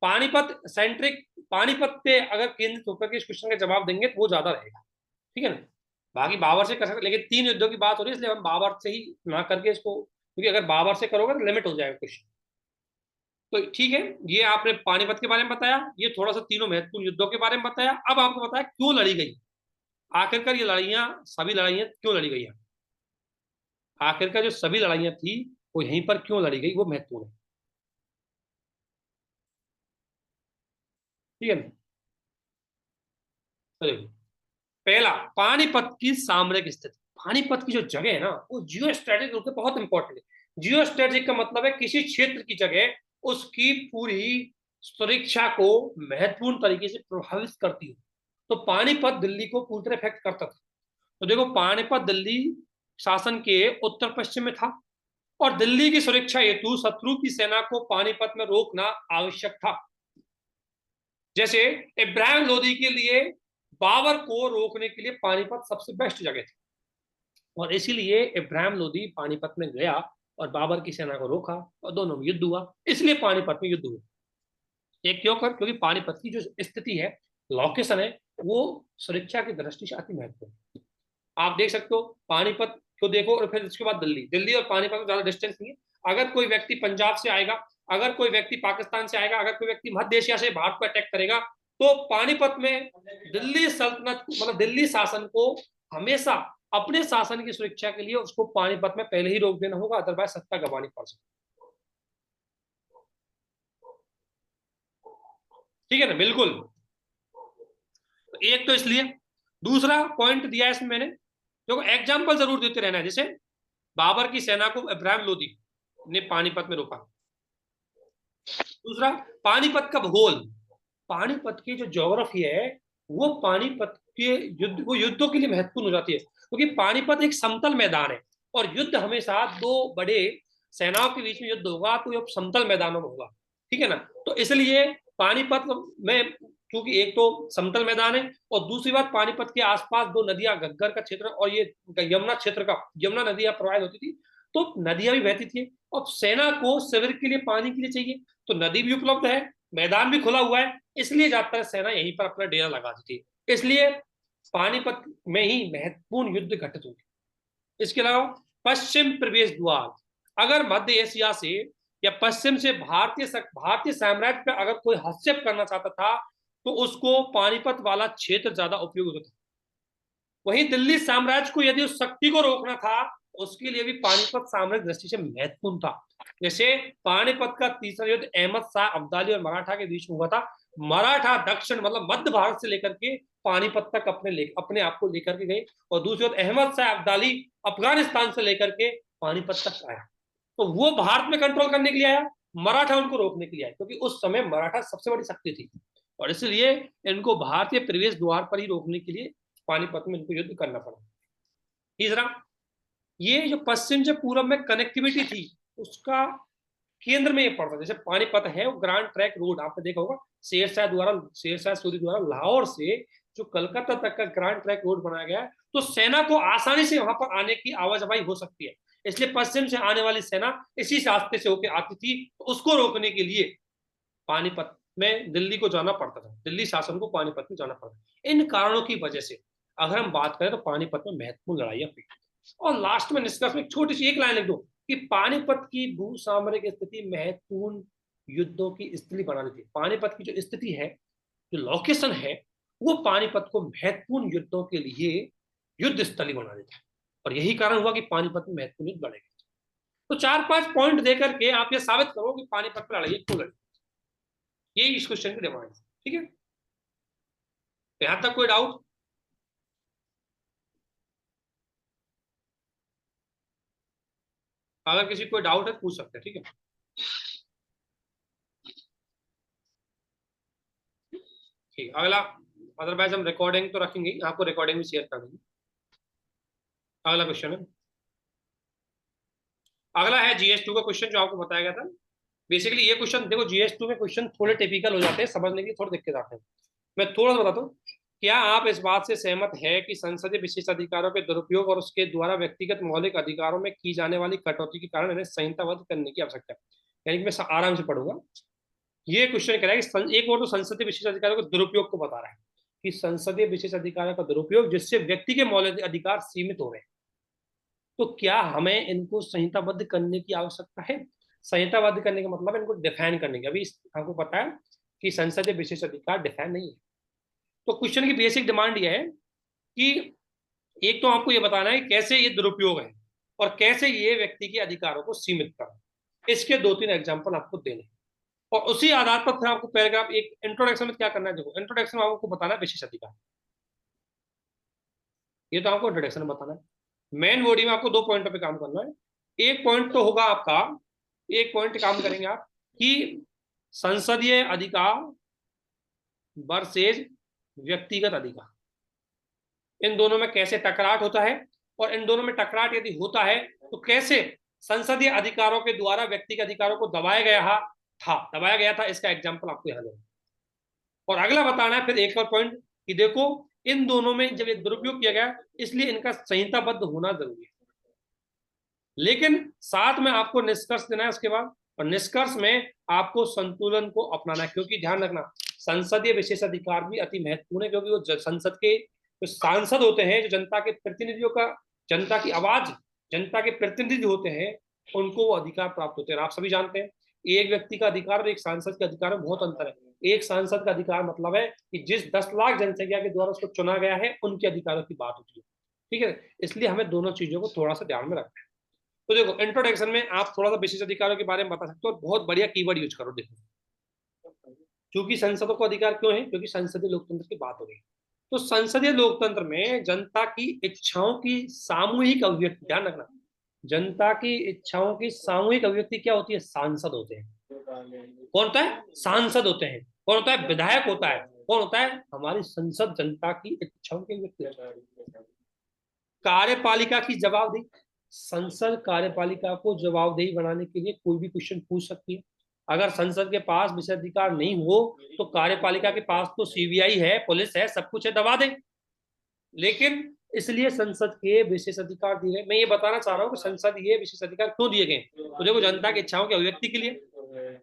पानीपत सेंट्रिक, पानीपत पे अगर केंद्रित होकर के इस क्वेश्चन का जवाब देंगे तो वो ज्यादा रहेगा, ठीक है ना। बाकी बाबर से कर सकते, लेकिन 3 युद्धों की बात हो रही है इसलिए हम बाबर से ही ना करके इसको, क्योंकि अगर बाबर से करोगे तो लिमिट हो जाएगा क्वेश्चन। तो ठीक है, ये आपने पानीपत के बारे में बताया, ये थोड़ा सा तीनों महत्वपूर्ण युद्धों के बारे में बताया। अब आपको बताया क्यों लड़ी गई, आखिरकार ये लड़ाइयाँ, सभी लड़ाइयाँ क्यों लड़ी गई हैं, आखिरकार जो सभी लड़ाइयाँ थी वो यहीं पर क्यों लड़ी गई, वो महत्वपूर्ण है, ठीक है ना। तो देखो, पहला, पानीपत की सामरिक स्थिति। पानीपत की जो जगह है ना वो जियो स्ट्रेटेजिक रूप से बहुत इंपॉर्टेंट है। जियो स्ट्रेटेजिक का मतलब है किसी क्षेत्र की जगह उसकी पूरी सुरक्षा को महत्वपूर्ण तरीके से प्रभावित करती हो। तो पानीपत दिल्ली को पूरी तरह इफेक्ट करता था। तो देखो, पानीपत दिल्ली शासन के उत्तर पश्चिम में था और दिल्ली की सुरक्षा हेतु शत्रु की सेना को पानीपत में रोकना आवश्यक था। जैसे इब्राहिम लोदी के लिए बाबर को रोकने के लिए पानीपत सबसे बेस्ट जगह थी, और इसीलिए इब्राहिम लोदी पानीपत में गया और बाबर की सेना को रोका और दोनों में युद्ध हुआ। इसलिए पानीपत में युद्ध हुआ। एक क्यों कर, क्योंकि पानीपत की जो स्थिति है, लोकेशन है, वो सुरक्षा की दृष्टि से अति महत्वपूर्ण है। आप देख सकते हो पानीपत को देखो और फिर उसके बाद दिल्ली, दिल्ली और पानीपत में ज्यादा डिस्टेंस नहीं है। अगर कोई व्यक्ति पंजाब से आएगा, अगर कोई व्यक्ति पाकिस्तान से आएगा, अगर कोई व्यक्ति मध्य एशिया से भारत को अटैक करेगा, तो पानीपत में दिल्ली सल्तनत मतलब दिल्ली शासन को हमेशा अपने शासन की सुरक्षा के लिए उसको पानीपत में पहले ही रोक देना होगा, अदरवाइज सत्ता गंवानी पड़ सकती है, ठीक है ना, बिल्कुल। एक तो इसलिए, दूसरा पॉइंट दिया है इसमें मैंने, देखो एग्जाम्पल जरूर देते रहना है। जैसे बाबर की सेना को इब्राहिम लोदी ने पानीपत में रोका। दूसरा, पानीपत का भूगोल, पानीपत की जो ज्योग्राफी है वो पानीपत के युद्ध, वो युद्धों के लिए महत्वपूर्ण हो जाती है, क्योंकि पानीपत एक समतल मैदान है और युद्ध हमेशा दो बड़े सेनाओं के बीच में युद्ध होगा तो ये समतल मैदानों में होगा, ठीक है ना। तो इसलिए पानीपत में, क्योंकि एक तो समतल मैदान है और दूसरी बात पानीपत के आसपास दो नदियां, घग्गर का क्षेत्र और ये यमुना क्षेत्र का, यमुना नदियां प्रवाहित होती थी, तो नदियां भी बहती थी और सेना को शिविर के लिए पानी के लिए चाहिए, तो नदी भी उपलब्ध है, मैदान भी खुला हुआ है, इसलिए ज्यादातर सेना यहीं पर अपना डेरा लगा दी थी। इसलिए पानीपत में ही महत्वपूर्ण युद्ध घटित हुए। इसके अलावा पश्चिम प्रवेश द्वार, अगर मध्य एशिया से या पश्चिम से भारतीय साम्राज्य पर अगर कोई हस्तक्षेप करना चाहता था तो उसको पानीपत वाला क्षेत्र ज्यादा उपयोगी होता था। वहीं दिल्ली साम्राज्य को यदि उस शक्ति को रोकना था, उसके लिए भी पानीपत सामरिक दृष्टि से महत्वपूर्ण था। जैसे पानीपत का तीसरा युद्ध अहमद शाह अब्दाली और मराठा के बीच में हुआ था। मराठा दक्षिण मतलब मध्य भारत से लेकर के पानीपत तक अपने आप को लेकर के गए, और दूसरी ओर अहमद शाह अब्दाली अफगानिस्तान से लेकर के पानीपत तक आया। तो वो भारत में कंट्रोल करने के लिए आया, मराठा उनको रोकने के लिए आया, क्योंकि उस समय मराठा सबसे बड़ी शक्ति थी और इसलिए इनको भारतीय प्रवेश द्वार पर ही रोकने के लिए पानीपत में इनको युद्ध करना पड़ा। तीसरा, ये जो पश्चिम से पूर्व में कनेक्टिविटी थी उसका केंद्र में ये पड़ता, जैसे पानीपत है वो ग्रांड ट्रैक रोड आपने देखा होगा, शेरशाह सूरी द्वारा लाहौर से जो कलकत्ता तक का ग्रांड ट्रैक रोड बनाया गया है, तो सेना को आसानी से वहां पर आने की आवाजाही हो सकती है। इसलिए पश्चिम से आने वाली सेना इसी रास्ते से होकर आती थी, तो उसको रोकने के लिए पानीपत में दिल्ली को जाना पड़ता था, दिल्ली शासन को पानीपत में जाना पड़ता। इन कारणों की वजह से अगर हम बात करें तो पानीपत में महत्वपूर्ण लड़ाइयां हुई। और लास्ट में निष्कर्ष में छोटी सी एक लाइन लिख दो कि पानीपत की भू सामरिक स्थिति महत्वपूर्ण युद्धों की स्थली बना दी थी। पानीपत की जो स्थिति है, जो लोकेशन है, वो पानीपत को महत्वपूर्ण युद्धों के लिए युद्ध स्थली बना देता है, और यही कारण हुआ कि पानीपत में महत्वपूर्ण युद्ध लड़े गए। तो 4-5 पॉइंट देकर के आप ये साबित करो कि पानीपत पर लड़ाई क्यों लड़ी, यही इस क्वेश्चन की डिमांड है, ठीक है। यहां तक कोई डाउट? अगर किसी कोई डाउट है पूछ सकते हैं, ठीक है। ठीक, अगला, अदरवाइज हम रिकॉर्डिंग तो रखेंगे, आपको रिकॉर्डिंग भी शेयर कर देंगे। अगला क्वेश्चन है, अगला है जीएस2 का क्वेश्चन जो आपको बताया गया था। बेसिकली ये क्वेश्चन देखो, जीएस2 में क्वेश्चन थोड़े टिपिकल हो जाते हैं, समझने की थोड़ी दिक्कत आते हैं। मैं थोड़ा सा बताता हूँ। क्या आप इस बात से सहमत है कि संसदीय विशेषाधिकारों के दुरुपयोग और उसके द्वारा व्यक्तिगत मौलिक अधिकारों में की जाने वाली कटौती के कारण इन्हें संहिताबद्ध करने की आवश्यकता है? यानी कि मैं आराम से पढ़ूंगा। ये क्वेश्चन कह रहा है कि एक और तो संसदीय विशेषाधिकारों के दुरुपयोग को बता रहा है कि संसदीय विशेषाधिकारों का दुरुपयोग जिससे व्यक्ति के मौलिक अधिकार सीमित हो रहे हैं, तो क्या हमें इनको संहिताबद्ध करने की आवश्यकता है? संहिताबद्ध करने का मतलब इनको डिफाइन करने की। अभी आपको पता है कि संसदीय विशेषाधिकार डिफाइन नहीं है। तो क्वेश्चन की बेसिक डिमांड यह है कि एक तो आपको ये बताना है कैसे ये दुरुपयोग है और कैसे ये व्यक्ति के अधिकारों को सीमित कर, इसके 2-3 एग्जाम्पल आपको देने, और उसी आधार पर फिर आपको पैराग्राफ एक इंट्रोडक्शन में क्या करना है। देखो इंट्रोडक्शन में आपको बताना है विशेष अधिकार, ये तो आपको इंट्रोडक्शन में बताना है। मेन बॉडी में आपको 2 पॉइंटों पे काम करना है। एक पॉइंट तो होगा आपका, एक पॉइंट काम करेंगे आप कि संसदीय अधिकार वर्सेज व्यक्तिगत अधिकार, इन दोनों में कैसे टकराट होता है, और इन दोनों में टकराट यदि होता है तो कैसे संसदीय अधिकारों के द्वारा व्यक्तिगत अधिकारों को दबाया गया था, इसका एग्जाम्पल आपको यहां देना। और अगला बताना है फिर एक और पॉइंट कि देखो इन दोनों में जब ये दुरुपयोग किया गया इसलिए इनका संहिताबद्ध होना जरूरी है। लेकिन साथ में आपको निष्कर्ष देना है उसके बाद, और निष्कर्ष में आपको संतुलन को अपनाना है, क्योंकि ध्यान रखना संसदीय विशेषाधिकार भी अति महत्वपूर्ण है, क्योंकि वो संसद के जो सांसद होते हैं, जो जनता के प्रतिनिधियों का, जनता की आवाज, जनता के प्रतिनिधि होते हैं, उनको वो अधिकार प्राप्त होते हैं। आप सभी जानते हैं एक व्यक्ति का अधिकार और एक सांसद के अधिकार में बहुत अंतर है। एक सांसद का अधिकार मतलब है कि जिस 10 लाख जनसंख्या के द्वारा उसको चुना गया है उनके अधिकारों की बात होती है, ठीक है। इसलिए हमें दोनों चीजों को थोड़ा सा ध्यान में रखना है। तो देखो इंट्रोडक्शन में आप थोड़ा सा विशेष अधिकारों के बारे में बता सकते हो, बहुत बढ़िया कीवर्ड यूज करो। देखो क्योंकि संसदों को अधिकार क्यों है, क्योंकि संसदीय लोकतंत्र की बात हो रही है। तो संसदीय लोकतंत्र में जनता की इच्छाओं की सामूहिक अभिव्यक्ति, ध्यान रखना, जनता की इच्छाओं की सामूहिक अभिव्यक्ति क्या होती है? सांसद होते हैं। कौन होता है? सांसद होते हैं। कौन होता है? विधायक होता है। कौन होता है? हमारी संसद जनता की इच्छाओं की अभिव्यक्ति। कार्यपालिका की जवाबदेही, संसद कार्यपालिका को जवाबदेही बनाने के लिए कोई भी क्वेश्चन पूछ सकती है। अगर संसद के पास विशेषाधिकार नहीं हो तो कार्यपालिका के पास तो सीबीआई है, पुलिस है, सब कुछ है, दबा दे। लेकिन इसलिए संसद के विशेष अधिकार दिए गए। मैं ये बताना चाह रहा हूँ कि संसद ये विशेष अधिकार क्यों दिए गए, तो देखो जनता की इच्छाओं की अभिव्यक्ति के लिए,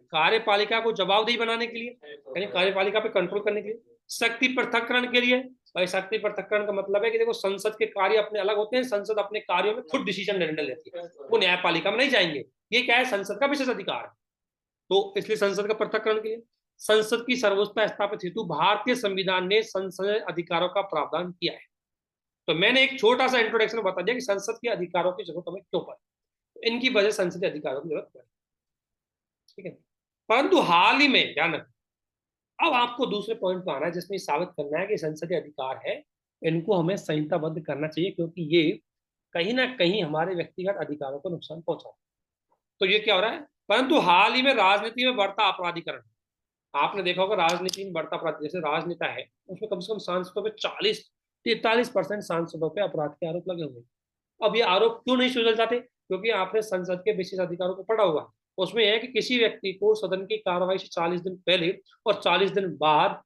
कार्यपालिका को जवाबदेही बनाने के लिए, यानी कार्यपालिका पे कंट्रोल करने के लिए, शक्ति पृथक्करण के लिए। भाई शक्ति पृथक्करण का मतलब है कि देखो संसद के कार्य अपने अलग होते हैं, संसद अपने कार्यों में खुद डिसीजन निर्णय लेती है, वो न्यायपालिका में नहीं जाएंगे। ये क्या है? संसद का विशेष अधिकार है। तो इसलिए संसद का पृथक्करण के लिए, संसद की सर्वोच्चता स्थापित हेतु भारतीय संविधान ने संसदीय अधिकारों का प्रावधान किया है। तो मैंने एक छोटा सा इंट्रोडक्शन बता दिया कि संसद के अधिकारों की जरूरत हमें क्यों पड़ी, इनकी वजह संसदीय अधिकारों की जरूरत पड़ी, ठीक है। परंतु हाल ही में ध्यान रखना, अब आपको दूसरे पॉइंट पर आना है जिसमें साबित करना है कि संसदीय अधिकार है, इनको हमें संहिताबद्ध करना चाहिए, क्योंकि ये कहीं ना कहीं हमारे व्यक्तिगत अधिकारों को नुकसान पहुंचा। तो ये क्या हो रहा है? परंतु हाल ही में राजनीति में बढ़ता अपराधीकरण, आपने देखा होगा राजनीति में बढ़ता अपराध, जैसे राजनेता है उसमें कम से कम सांसदों पे 40-43% सांसदों पे अपराध के आरोप लगे हुए। अब ये आरोप क्यों नहीं सुलझ जाते? क्योंकि आपने संसद के विशेष अधिकारों को पढ़ा होगा, उसमें यह है कि किसी व्यक्ति को सदन की कार्रवाई से 40 दिन पहले और 40 दिन बाद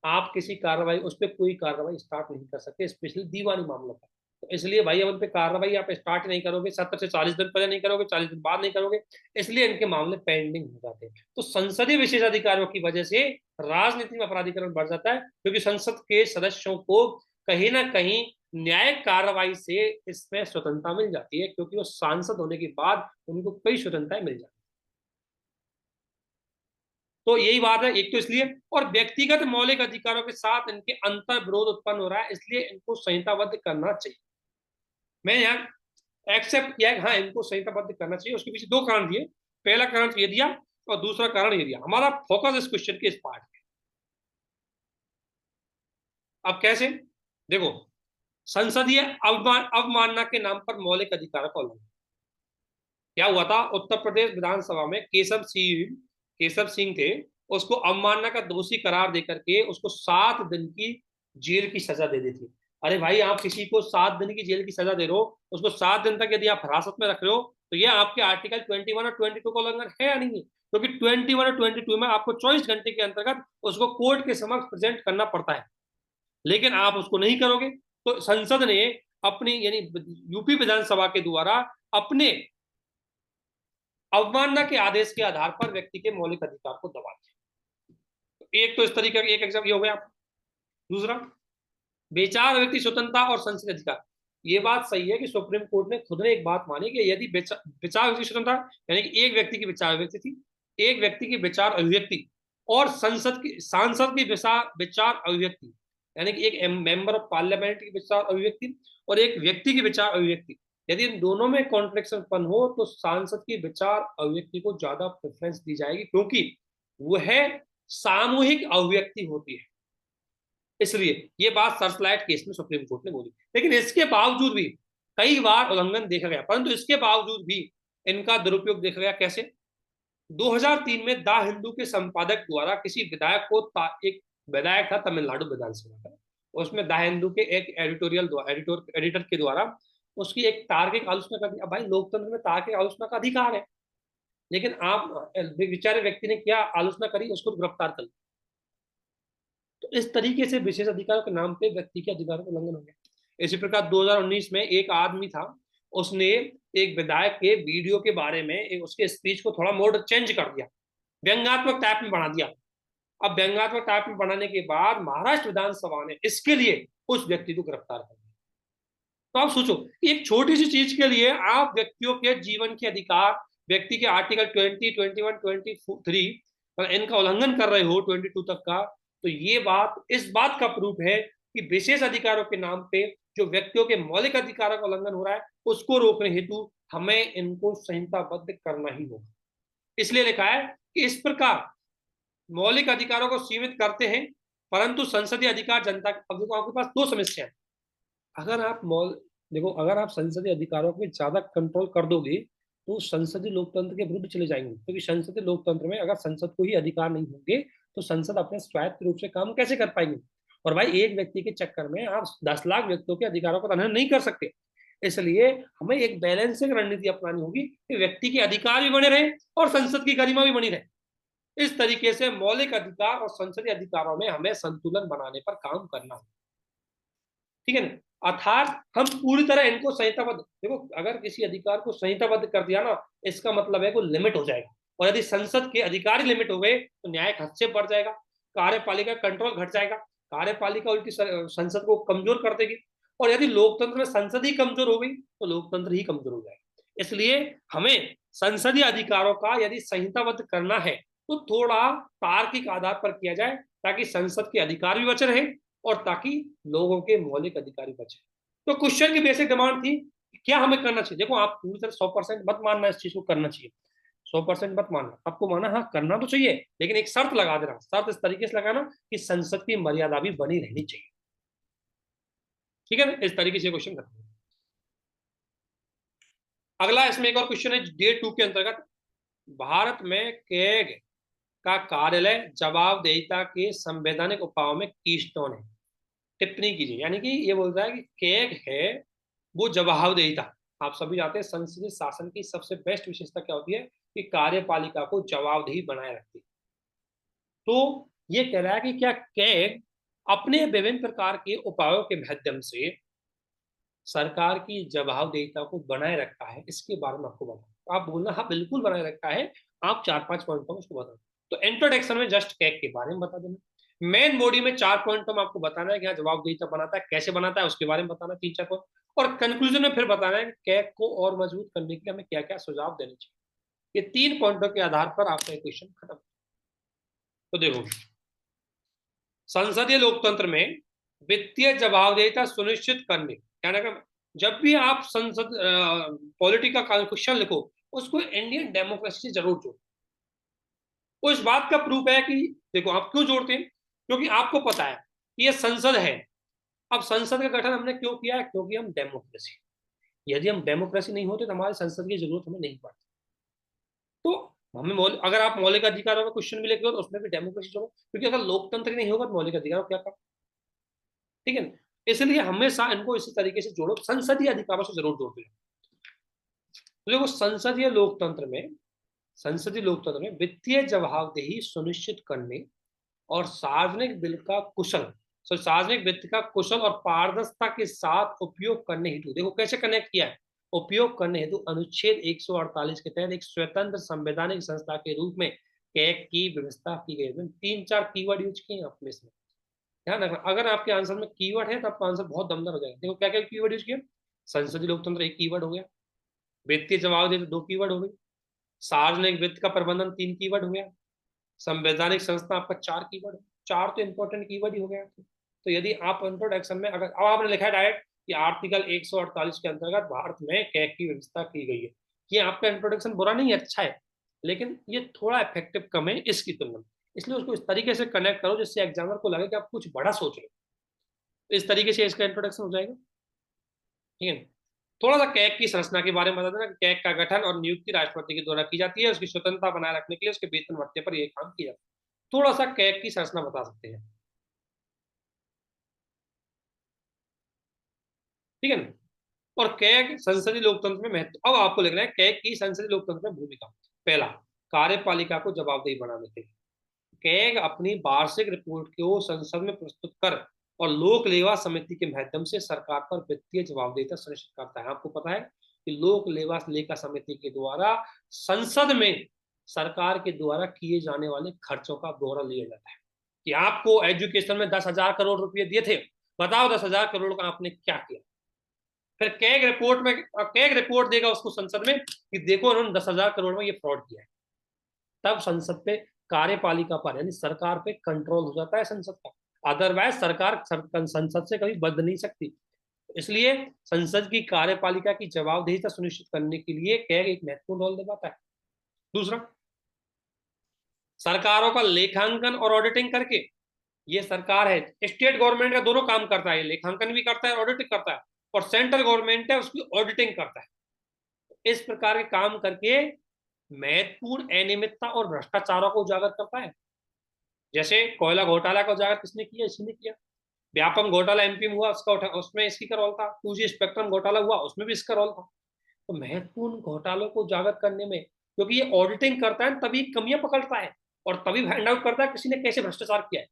आप किसी कार्रवाई, उस पर कोई कार्रवाई स्टार्ट नहीं कर सकते, स्पेशली दीवानी मामलों पर। तो इसलिए भाई अब उन पे कार्रवाई आप स्टार्ट नहीं करोगे, 70 से 40 दिन पहले नहीं करोगे, 40 दिन बाद नहीं करोगे, इसलिए इनके मामले पेंडिंग हो जाते हैं। तो संसदीय विशेषाधिकारों की वजह से राजनीति में अपराधीकरण बढ़ जाता है, क्योंकि संसद के सदस्यों को कहीं ना कहीं न्यायिक कार्रवाई से इसमें स्वतंत्रता मिल जाती है, क्योंकि वो सांसद होने के बाद उनको कई स्वतंत्रताएं मिल जाती है। तो यही बात है, एक तो इसलिए, और व्यक्तिगत मौलिक अधिकारों के साथ इनके अंतर विरोध उत्पन्न हो रहा है, इसलिए इनको संहिताबद्ध करना चाहिए। मैं यहाँ एक्सेप्ट किया है, हाँ इनको संहिताबद्ध करना चाहिए। उसके पीछे 2 कारण दिए, पहला कारण ये दिया और दूसरा कारण ये दिया। हमारा फोकस इस क्वेश्चन के इस पार्ट में। अब कैसे? देखो संसदीय अवमानना के नाम पर मौलिक अधिकारों का उल्लंघन क्या हुआ था? उत्तर प्रदेश विधानसभा में केशव सिंह थे, उसको अवमानना का दोषी करार देकर के उसको 7 दिन की जेल की सजा दे दी थी। अरे भाई आप किसी को 7 दिन की जेल की सजा दे रहे हो, उसको 7 दिन तक यदि आप हिरासत में रख रहे हो, तो ये आपके आर्टिकल 21 और 22 का उल्लंघन है या नहीं है? क्योंकि 21 और 22 में आपको 24 घंटे के अंतर्गत उसको कोर्ट के समक्ष प्रेजेंट करना पड़ता है, लेकिन आप उसको नहीं करोगे। तो संसद ने अपनी यानी यूपी विधानसभा के द्वारा अपने अवमानना के आदेश के आधार पर व्यक्ति के मौलिक अधिकार को दबा दिया। एक तो इस तरीके का एक एग्जाम ये हो गया। दूसरा, विचार व्यक्ति स्वतंत्रता और संसदीय अधिकार। ये बात सही है कि सुप्रीम कोर्ट ने खुद ने एक बात मानी कि यदि विचार व्यक्ति स्वतंत्रता यानी कि एक व्यक्ति की विचार अभिव्यक्ति थी, एक व्यक्ति की विचार अभिव्यक्ति और सांसद की विचार अभिव्यक्ति यानी कि एक मेंबर ऑफ पार्लियामेंट की विचार अभिव्यक्ति और एक व्यक्ति की विचार अभिव्यक्ति, यदि इन दोनों में कॉन्ट्रडिक्शन उत्पन्न हो तो सांसद की विचार अभिव्यक्ति को ज्यादा प्रेफरेंस दी जाएगी, क्योंकि वह सामूहिक अभिव्यक्ति होती है। इसलिए ये बात सर्चलाइट केस में सुप्रीम कोर्ट ने बोली। लेकिन इसके बावजूद भी कई बार उल्लंघन देखा गया, परंतु इसके बावजूद भी इनका दुरुपयोग देखा गया। कैसे? 2003 में द हिंदू के संपादक द्वारा किसी विधायक को एक विधायक था तमिलनाडु विधानसभा का, उसमें द हिंदू के एक एडिटर के द्वारा उसकी एक तार्किक आलोचना कर दी। अब भाई लोकतंत्र में तार्किक आलोचना का अधिकार है, लेकिन आप बेचारे व्यक्ति ने क्या आलोचना करी, उसको गिरफ्तार कर। तो इस तरीके से विशेष अधिकारों के नाम पे व्यक्ति के अधिकारों का उल्लंघन हो गया। इसी प्रकार 2019 में एक आदमी था, उसने एक विधायक के वीडियो के बारे में उसके स्पीच को थोड़ा मोड चेंज कर दिया, व्यंग्यात्मक टाइप में बना दिया। अब व्यंग्यात्मक टाइप में बनाने के बाद महाराष्ट्र विधानसभा ने इसके लिए उस व्यक्ति को गिरफ्तार कर दिया। तो आप सोचो कि एक छोटी सी चीज के लिए आप व्यक्तियों के जीवन के अधिकार, व्यक्ति के आर्टिकल 20, 21, 23 इनका उल्लंघन कर रहे हो 22 तक का। तो ये बात इस बात का प्रूफ है कि विशेष अधिकारों के नाम पे जो व्यक्तियों के मौलिक अधिकारों का उल्लंघन हो रहा है उसको रोकने हेतु हमें इनको संहिताबद्ध करना ही होगा। इसलिए लिखा है कि इस प्रकार मौलिक अधिकारों को सीमित करते हैं, परंतु संसदीय अधिकार जनता अब देखो आपके पास दो समस्या है। अगर आप अगर आप संसदीय अधिकारों को ज्यादा कंट्रोल कर दोगे तो संसदीय लोकतंत्र के विरुद्ध चले जाएंगे, क्योंकि संसदीय लोकतंत्र में अगर संसद को ही अधिकार नहीं होंगे तो संसद अपने स्वायत्त रूप से काम कैसे कर पाएंगे। और भाई एक व्यक्ति के चक्कर में आप 10 लाख व्यक्तियों के अधिकारों का हनन नहीं कर सकते। इसलिए हमें एक बैलेंसिंग रणनीति अपनानी होगी कि व्यक्ति के अधिकार भी बने रहे और संसद की गरिमा भी बनी रहे। इस तरीके से मौलिक अधिकार और संसदीय अधिकारों में हमें संतुलन बनाने पर काम करना होगा, ठीक है ना। अर्थात हम पूरी तरह इनको संहिताबद्ध, देखो अगर किसी अधिकार को संहिताबद्ध कर दिया ना, इसका मतलब है वो लिमिट हो जाएगा, और यदि संसद के अधिकार ही लिमिट हो गए तो न्यायिक हस्तक्षेप बढ़ जाएगा, कार्यपालिका कंट्रोल घट जाएगा, कार्यपालिका उल्टी संसद को कमजोर कर देगी, और यदि लोकतंत्र में संसद ही कमजोर हो गई तो लोकतंत्र ही कमजोर हो जाएगा। इसलिए हमें संसदीय अधिकारों का यदि संहिताबद्ध करना है तो थोड़ा तार्किक आधार पर किया जाए, ताकि संसद के अधिकार भी बचे रहे और ताकि लोगों के मौलिक अधिकार बचे। तो क्वेश्चन की बेसिक डिमांड थी क्या हमें करना चाहिए। देखो आप पूरी तरह 100% मत मानना इस चीज को करना चाहिए, 100% मत मानना, आपको माना हाँ करना तो चाहिए, लेकिन एक शर्त लगा देना। शर्त इस तरीके से लगाना कि संसद की मर्यादा भी बनी रहनी चाहिए, ठीक है ना। इस तरीके से क्वेश्चन करते हैं। अगला इसमें एक और क्वेश्चन है डे 2 के अंतर्गत, भारत में कैग का कार्यालय जवाबदेहिता के संवैधानिक उपायों में कीस्टोन है। टिप्पणी कीजिए, यानी कि ये बोलता है कि कैग है वो जवाबदेहिता। आप सभी जानते हैं संसदीय शासन की सबसे बेस्ट विशेषता क्या होती है कि कार्यपालिका को जवाबदेही बनाए रखती है। तो ये कह रहा है कि क्या कैग अपने विभिन्न प्रकार के उपायों के माध्यम से सरकार की जवाबदेहिता को बनाए रखता है, इसके बारे में आपको बताओ। आप बोलना हाँ बिल्कुल बनाए रखता है, आप 4-5 पॉइंट में उसको बताओ। तो इंट्रोडक्शन में जस्ट कैग के बारे में बता देना, मेन बॉडी में 4 पॉइंट में आपको बताना है कि हाँ जवाबदेहिता बनाता है, कैसे बनाता है उसके बारे में बताना 3-4 पॉइंट, और कंक्लूजन में फिर बताना है कि कैग को और मजबूत करने के लिए हमें क्या क्या सुझाव देने चाहिए। ये 3 पॉइंटों के आधार पर आपका क्वेश्चन खत्म। तो देखो, संसदीय लोकतंत्र में वित्तीय जवाबदेहिता सुनिश्चित करने, क्या जब भी आप संसद पॉलिटी का क्वेश्चन लिखो उसको इंडियन डेमोक्रेसी से जरूर जोड़ो। वो इस बात का प्रूफ है कि देखो आप क्यों जोड़ते हैं, क्योंकि आपको पता है कि ये संसद है। अब संसद का गठन हमने क्यों किया है, क्योंकि हम डेमोक्रेसी, यदि हम डेमोक्रेसी नहीं होते तो हमारे संसद की जरूरत हमें नहीं पड़ती। तो हमें अगर आप मौलिक अधिकारों का क्वेश्चन भी लिखे हो तो उसमें भी डेमोक्रेसी जोड़ो, क्योंकि अगर लोकतंत्र नहीं होगा तो मौलिक अधिकारों क्या काम, ठीक है ना। इसलिए हमेशा इनको इसी तरीके से जोड़ो, संसदीय अधिकारों से जरूर जोड़ते हैं। तो देखो संसदीय लोकतंत्र में वित्तीय जवाबदेही सुनिश्चित करने और सार्वजनिक वित्त का कुशल और पारदर्शिता के साथ उपयोग करने हेतु, देखो कैसे कनेक्ट किया है, उपयोग करने हेतु अनुच्छेद 148 के तहत एक स्वतंत्र संवैधानिक संस्था के रूप में कैग की व्यवस्था की गई है। 3-4 कीवर्ड यूज किए हैं आपने इसमें, ध्यान रखना। अगर आपके आंसर में कीवर्ड है तो आपका आंसर बहुत दमदार हो जाएगा। देखो क्या क्या कीवर्ड यूज किया, संसदीय लोकतंत्र एक कीवर्ड हो गया, वित्तीय जवाबदेही 2 कीवर्ड हो गई, सार्वजनिक वित्त का प्रबंधन 3 कीवर्ड हो गया, संवैधानिक संस्था आपका 4 कीवर्ड, 4 तो इंपॉर्टेंट कीवर्ड ही हो गया। तो यदि आप इंट्रोडक्शन में अगर अब आपने लिखा है डायरेक्ट कि आर्टिकल 148 के अंतर्गत भारत में कैग की व्यवस्था की गई है, ये आपका इंट्रोडक्शन बुरा नहीं है, अच्छा है, लेकिन ये थोड़ा इफेक्टिव कम है इसकी तुलना में, इसलिए उसको इस तरीके से कनेक्ट करो जिससे एग्जामिनर को लगे कि आप कुछ बड़ा सोच रहे हो। इस तरीके से इसका इंट्रोडक्शन हो जाएगा, ठीक है। थोड़ा सा कैग की संरचना के बारे में बता देना। कैग का गठन और नियुक्ति राष्ट्रपति के द्वारा की जाती है, उसकी स्वतंत्रता बनाए रखने के लिए उसके वेतन भत्ते पर यह काम किया जाता है। थोड़ा सा कैग की संरचना बता सकते हैं, ठीक है ना। और कैग संसदीय लोकतंत्र में महत्व, अब आपको लिखना है कैग की संसदीय लोकतंत्र में भूमिका। पहला, कार्यपालिका को जवाबदेही बनाने के लिए कैग अपनी वार्षिक रिपोर्ट को संसद में प्रस्तुत कर और लोक लेवा समिति के माध्यम से सरकार पर वित्तीय जवाबदेहिता सुनिश्चित करता है। आपको पता है कि लोक लेखा समिति के द्वारा संसद में सरकार के द्वारा किए जाने वाले खर्चों का ब्यौरा लिया जाता है कि आपको एजुकेशन में 10,000 करोड़ रुपए दिए थे, बताओ 10,000 करोड़ का आपने क्या किया। फिर कैग रिपोर्ट देगा उसको संसद में कि देखो उन्होंने 10,000 करोड़ में ये फ्रॉड किया है। तब संसद पे कार्यपालिका पर यानी सरकार पे कंट्रोल हो जाता है संसद का, अदरवाइज सरकार संसद से कभी बदल नहीं सकती। इसलिए संसद की कार्यपालिका की जवाबदेहिता सुनिश्चित करने के लिए कैग एक महत्वपूर्ण रोल निभाता है। दूसरा, सरकारों का लेखांकन और ऑडिटिंग करके, ये सरकार है स्टेट गवर्नमेंट का दोनों काम करता है, लेखांकन भी करता है ऑडिटिंग करता है, और सेंट्रल गवर्नमेंट है उसकी ऑडिटिंग करता है। इस प्रकार के काम करके महत्वपूर्ण अनियमितता और भ्रष्टाचारों को उजागर करता है। जैसे कोयला घोटाला का उजागर किसने किया, इसी ने किया। व्यापम घोटाला एमपी में हुआ, उसमें इसकी का रोल था। 2G स्पेक्ट्रम घोटाला हुआ, उसमें भी इसका रोल था। तो महत्वपूर्ण घोटालों को उजागर करने में, क्योंकि ये ऑडिटिंग करता है तभी कमियां पकड़ता है और तभी फाइंड आउट करता है किसी ने कैसे भ्रष्टाचार किया है,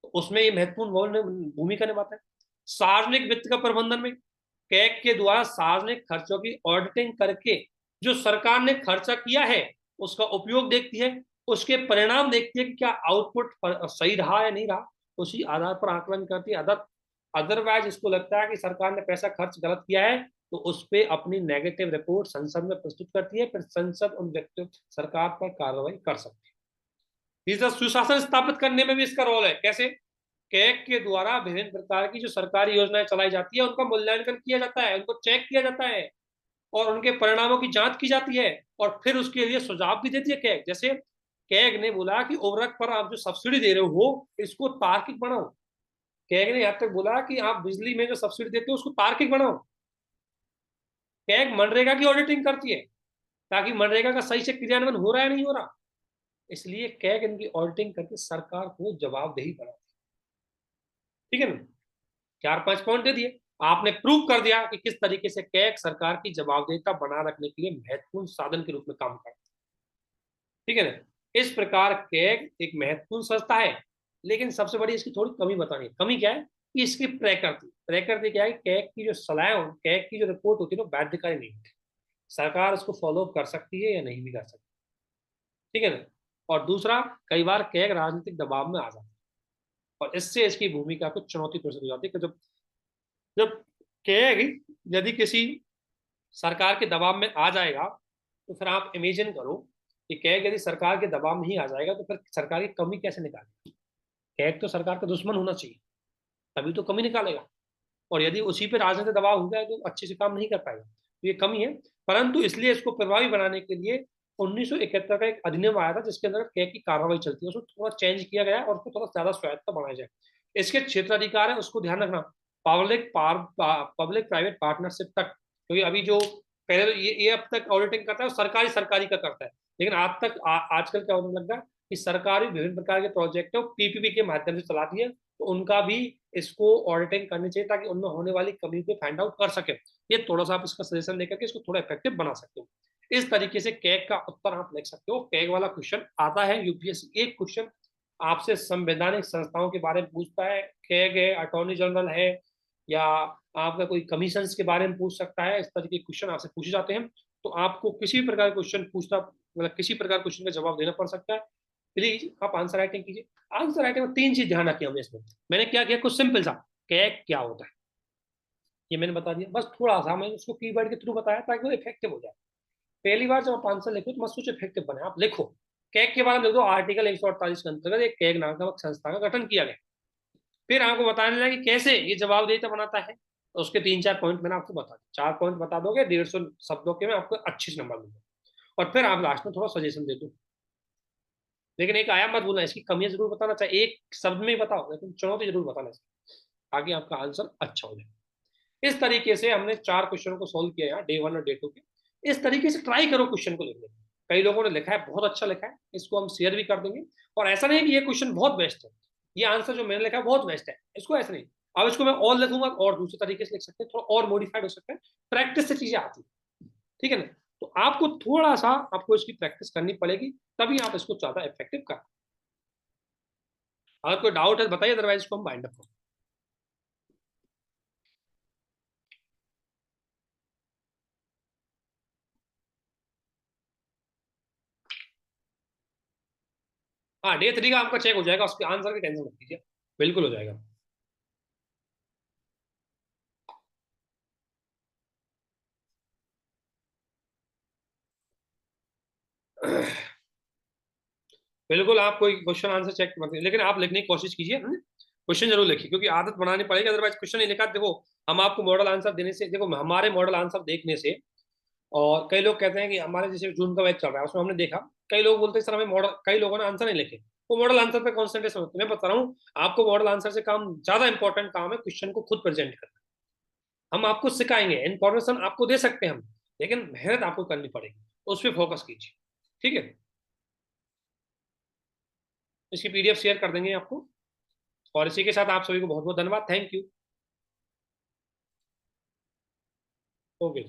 तो उसमें ये महत्वपूर्ण भूमिका निभाता है। सार्वजनिक वित्त का प्रबंधन में कैग के द्वारा सार्वजनिक खर्चों की ऑडिटिंग करके जो सरकार ने खर्चा किया है उसका उपयोग देखती है, उसके परिणाम देखती है कि क्या आउटपुट सही रहा या नहीं रहा, उसी आधार पर आकलन करती है। अदरवाइज इसको लगता है कि सरकार ने पैसा खर्च गलत किया है तो उस पर अपनी नेगेटिव रिपोर्ट संसद में प्रस्तुत करती है, फिर संसद उन व्यक्तियों सरकार पर कार्रवाई कर सकती है। तीसरा, सुशासन स्थापित करने में भी इसका रोल है। कैसे, कैग के द्वारा विभिन्न प्रकार की जो सरकारी योजनाएं चलाई जाती है उनका मूल्यांकन किया जाता है, उनको चेक किया जाता है और उनके परिणामों की जांच की जाती है और फिर उसके लिए सुझाव भी देती है कैग। जैसे कैग ने बोला कि उर्वरक पर आप जो सब्सिडी दे रहे हो इसको तार्किक बनाओ। कैग ने यहाँ तक बोला कि आप बिजली में जो सब्सिडी देते हो उसको तार्किक बनाओ। कैग मनरेगा की ऑडिटिंग करती है ताकि मनरेगा का सही से क्रियान्वयन हो रहा है नहीं हो रहा, इसलिए कैग इनकी ऑडिटिंग करके सरकार को जवाबदेही बनाती है, ठीक है ना। 4-5 पॉइंट दे दिए, आपने प्रूव कर दिया कि किस तरीके से कैग सरकार की जवाबदेहिता बना रखने के लिए महत्वपूर्ण साधन के रूप में काम करता है, ठीक है ना। इस प्रकार कैग एक महत्वपूर्ण संस्था है, लेकिन सबसे बड़ी इसकी थोड़ी कमी बतानी है। कमी क्या है कि इसकी प्रकृति क्या है, कैग की जो सलाह, कैग की जो रिपोर्ट होती है ना बाध्यकारी नहीं होती, सरकार उसको फॉलो कर सकती है या नहीं भी कर सकती, ठीक है ना। और दूसरा, कई बार कैग राजनीतिक दबाव में आ जाता है और इससे इसकी भूमिका को चुनौती प्रस्तुत हो जाती है। जब जब कैग यदि किसी सरकार के दबाव में आ जाएगा तो फिर आप इमेजिन करो कि कैग यदि सरकार के दबाव में ही आ जाएगा तो फिर सरकार की कमी कैसे निकालेगा। कैग तो सरकार का दुश्मन होना चाहिए तभी तो कमी निकालेगा, और यदि उसी पे राजनीतिक दबाव हो जाए तो अच्छे से काम नहीं कर पाएगा, तो ये कमी है। परंतु इसलिए इसको प्रभावी बनाने के लिए 1971 का एक अधिनियम आया था जिसके अंदर कैग की कार्रवाई चलती है, उसको थोड़ा चेंज किया गया और उसको थोड़ा ज्यादा स्वायत्ता बनाया जाए। इसके क्षेत्राधिकार है उसको ध्यान रखना, पब्लिक प्राइवेट पार्टनरशिप तक, क्योंकि अभी जो पहले तो ये अब तक ऑडिटिंग करता है सरकारी सरकारी का करता है, लेकिन आज तक आजकल क्या होने लगा कि सरकारी विभिन्न प्रकार के प्रोजेक्ट है पीपीपी के माध्यम से चलाती है, तो उनका भी इसको ऑडिटिंग करनी चाहिए ताकि उनमें होने वाली कमी को फाइंड आउट कर सके। ये थोड़ा सा आप इसका सजेशन लेकर के इसको थोड़ा इफेक्टिव बना सकते हो। इस तरीके से कैग का उत्तर आप लिख सकते हो। कैग वाला क्वेश्चन आता है यूपीएससी। एक क्वेश्चन आपसे संवैधानिक संस्थाओं के बारे में पूछता है, कैग है, अटॉर्नी जनरल है, या आपका कोई कमीशन के बारे में पूछ सकता है। इस तरीके के क्वेश्चन आपसे पूछे जाते हैं। तो आपको किसी भी प्रकार क्वेश्चन पूछना, मतलब किसी प्रकार क्वेश्चन का जवाब देना पड़ सकता है। प्लीज आप आंसर राइटिंग कीजिए। आंसर राइटिंग में 3 चीज ध्यान रखी हमने इसमें। मैंने क्या किया, कुछ सिंपल सा, कैग क्या होता है ये मैंने बता दिया। बस थोड़ा सा मैंने उसको कीवर्ड के थ्रू बताया ताकि वो इफेक्टिव हो जाए। पहली बार जब आप आंसर लिखो तो मत सोचो इफेक्टिव बने, आप लिखो कैग के बारे में लिख दो। आर्टिकल 148 के अंतर्गत एक कैग नामक संस्था का गठन किया गया। फिर आपको बताने लगा कि कैसे ये जवाबदेहिता बनाता है। तो उसके 3-4 पॉइंट मैंने आपको बता दिए। 4 पॉइंट बता दोगे 150 शब्दों के में आपको अच्छे से नंबर मिलेगा। और फिर आप लास्ट में थोड़ा सजेशन दे दो। लेकिन एक आया मत बोलना, इसकी कमियां जरूर बताना, चाहे एक शब्द में ही बताओ, लेकिन चुनौती जरूर बताना ताकि आपका आंसर अच्छा हो जाए। इस तरीके से हमने 4 क्वेश्चन को सोल्व किया यहाँ डे 1 और डे 2 के। इस तरीके से ट्राई करो क्वेश्चन को लिखने। कई लोगों ने लिखा है, बहुत अच्छा लिखा है, इसको हम शेयर भी कर देंगे। और ऐसा नहीं कि ये क्वेश्चन बहुत बेस्ट है, ये आंसर जो मैंने लिखा है बहुत बेस्ट है, इसको ऐसा नहीं। अब इसको मैं और लिखूंगा और दूसरे तरीके से लिख सकते हैं, थोड़ा और मॉडिफाइड हो सकता है। प्रैक्टिस से चीजें आती है, ठीक है ना। तो आपको थोड़ा सा आपको इसकी प्रैक्टिस करनी पड़ेगी, तभी आप इसको ज्यादा इफेक्टिव कर। अगर कोई डाउट है बताइए, अदरवाइज इसको हम बाइंड अप हाँ, डे 3 का आपका चेक हो जाएगा, उसके आंसर की टेंशन मत कीजिए, बिल्कुल हो जाएगा। बिल्कुल आप कोई क्वेश्चन आंसर चेक मत कीजिए, लेकिन आप लिखने की कोशिश कीजिए। क्वेश्चन जरूर लिखिए, क्योंकि आदत बनानी पड़ेगी, अदरवाइज क्वेश्चन नहीं लिखा। देखो हम आपको मॉडल आंसर देने से, देखो हमारे मॉडल आंसर देखने से, और कई लोग कहते हैं कि हमारे जैसे जून का बैच चल रहा है उसमें हमने देखा, कई लोग बोलते हैं सर हमें मॉडल, कई लोगों ने आंसर नहीं लिखे, वो मॉडल आंसर पे कॉन्सेंट्रेशन होता है। मैं बता रहा हूँ आपको मॉडल आंसर से काम ज्यादा इंपॉर्टेंट काम है क्वेश्चन को खुद प्रेजेंट करना। हम आपको सिखाएंगे, इन्फॉर्मेशन आपको दे सकते हैं हम, लेकिन मेहनत आपको करनी पड़ेगी, तो उस पर फोकस कीजिए, ठीक है। इसकी पीडीएफ शेयर कर देंगे आपको। और इसी के साथ आप सभी को बहुत बहुत धन्यवाद, थैंक यू। ओके।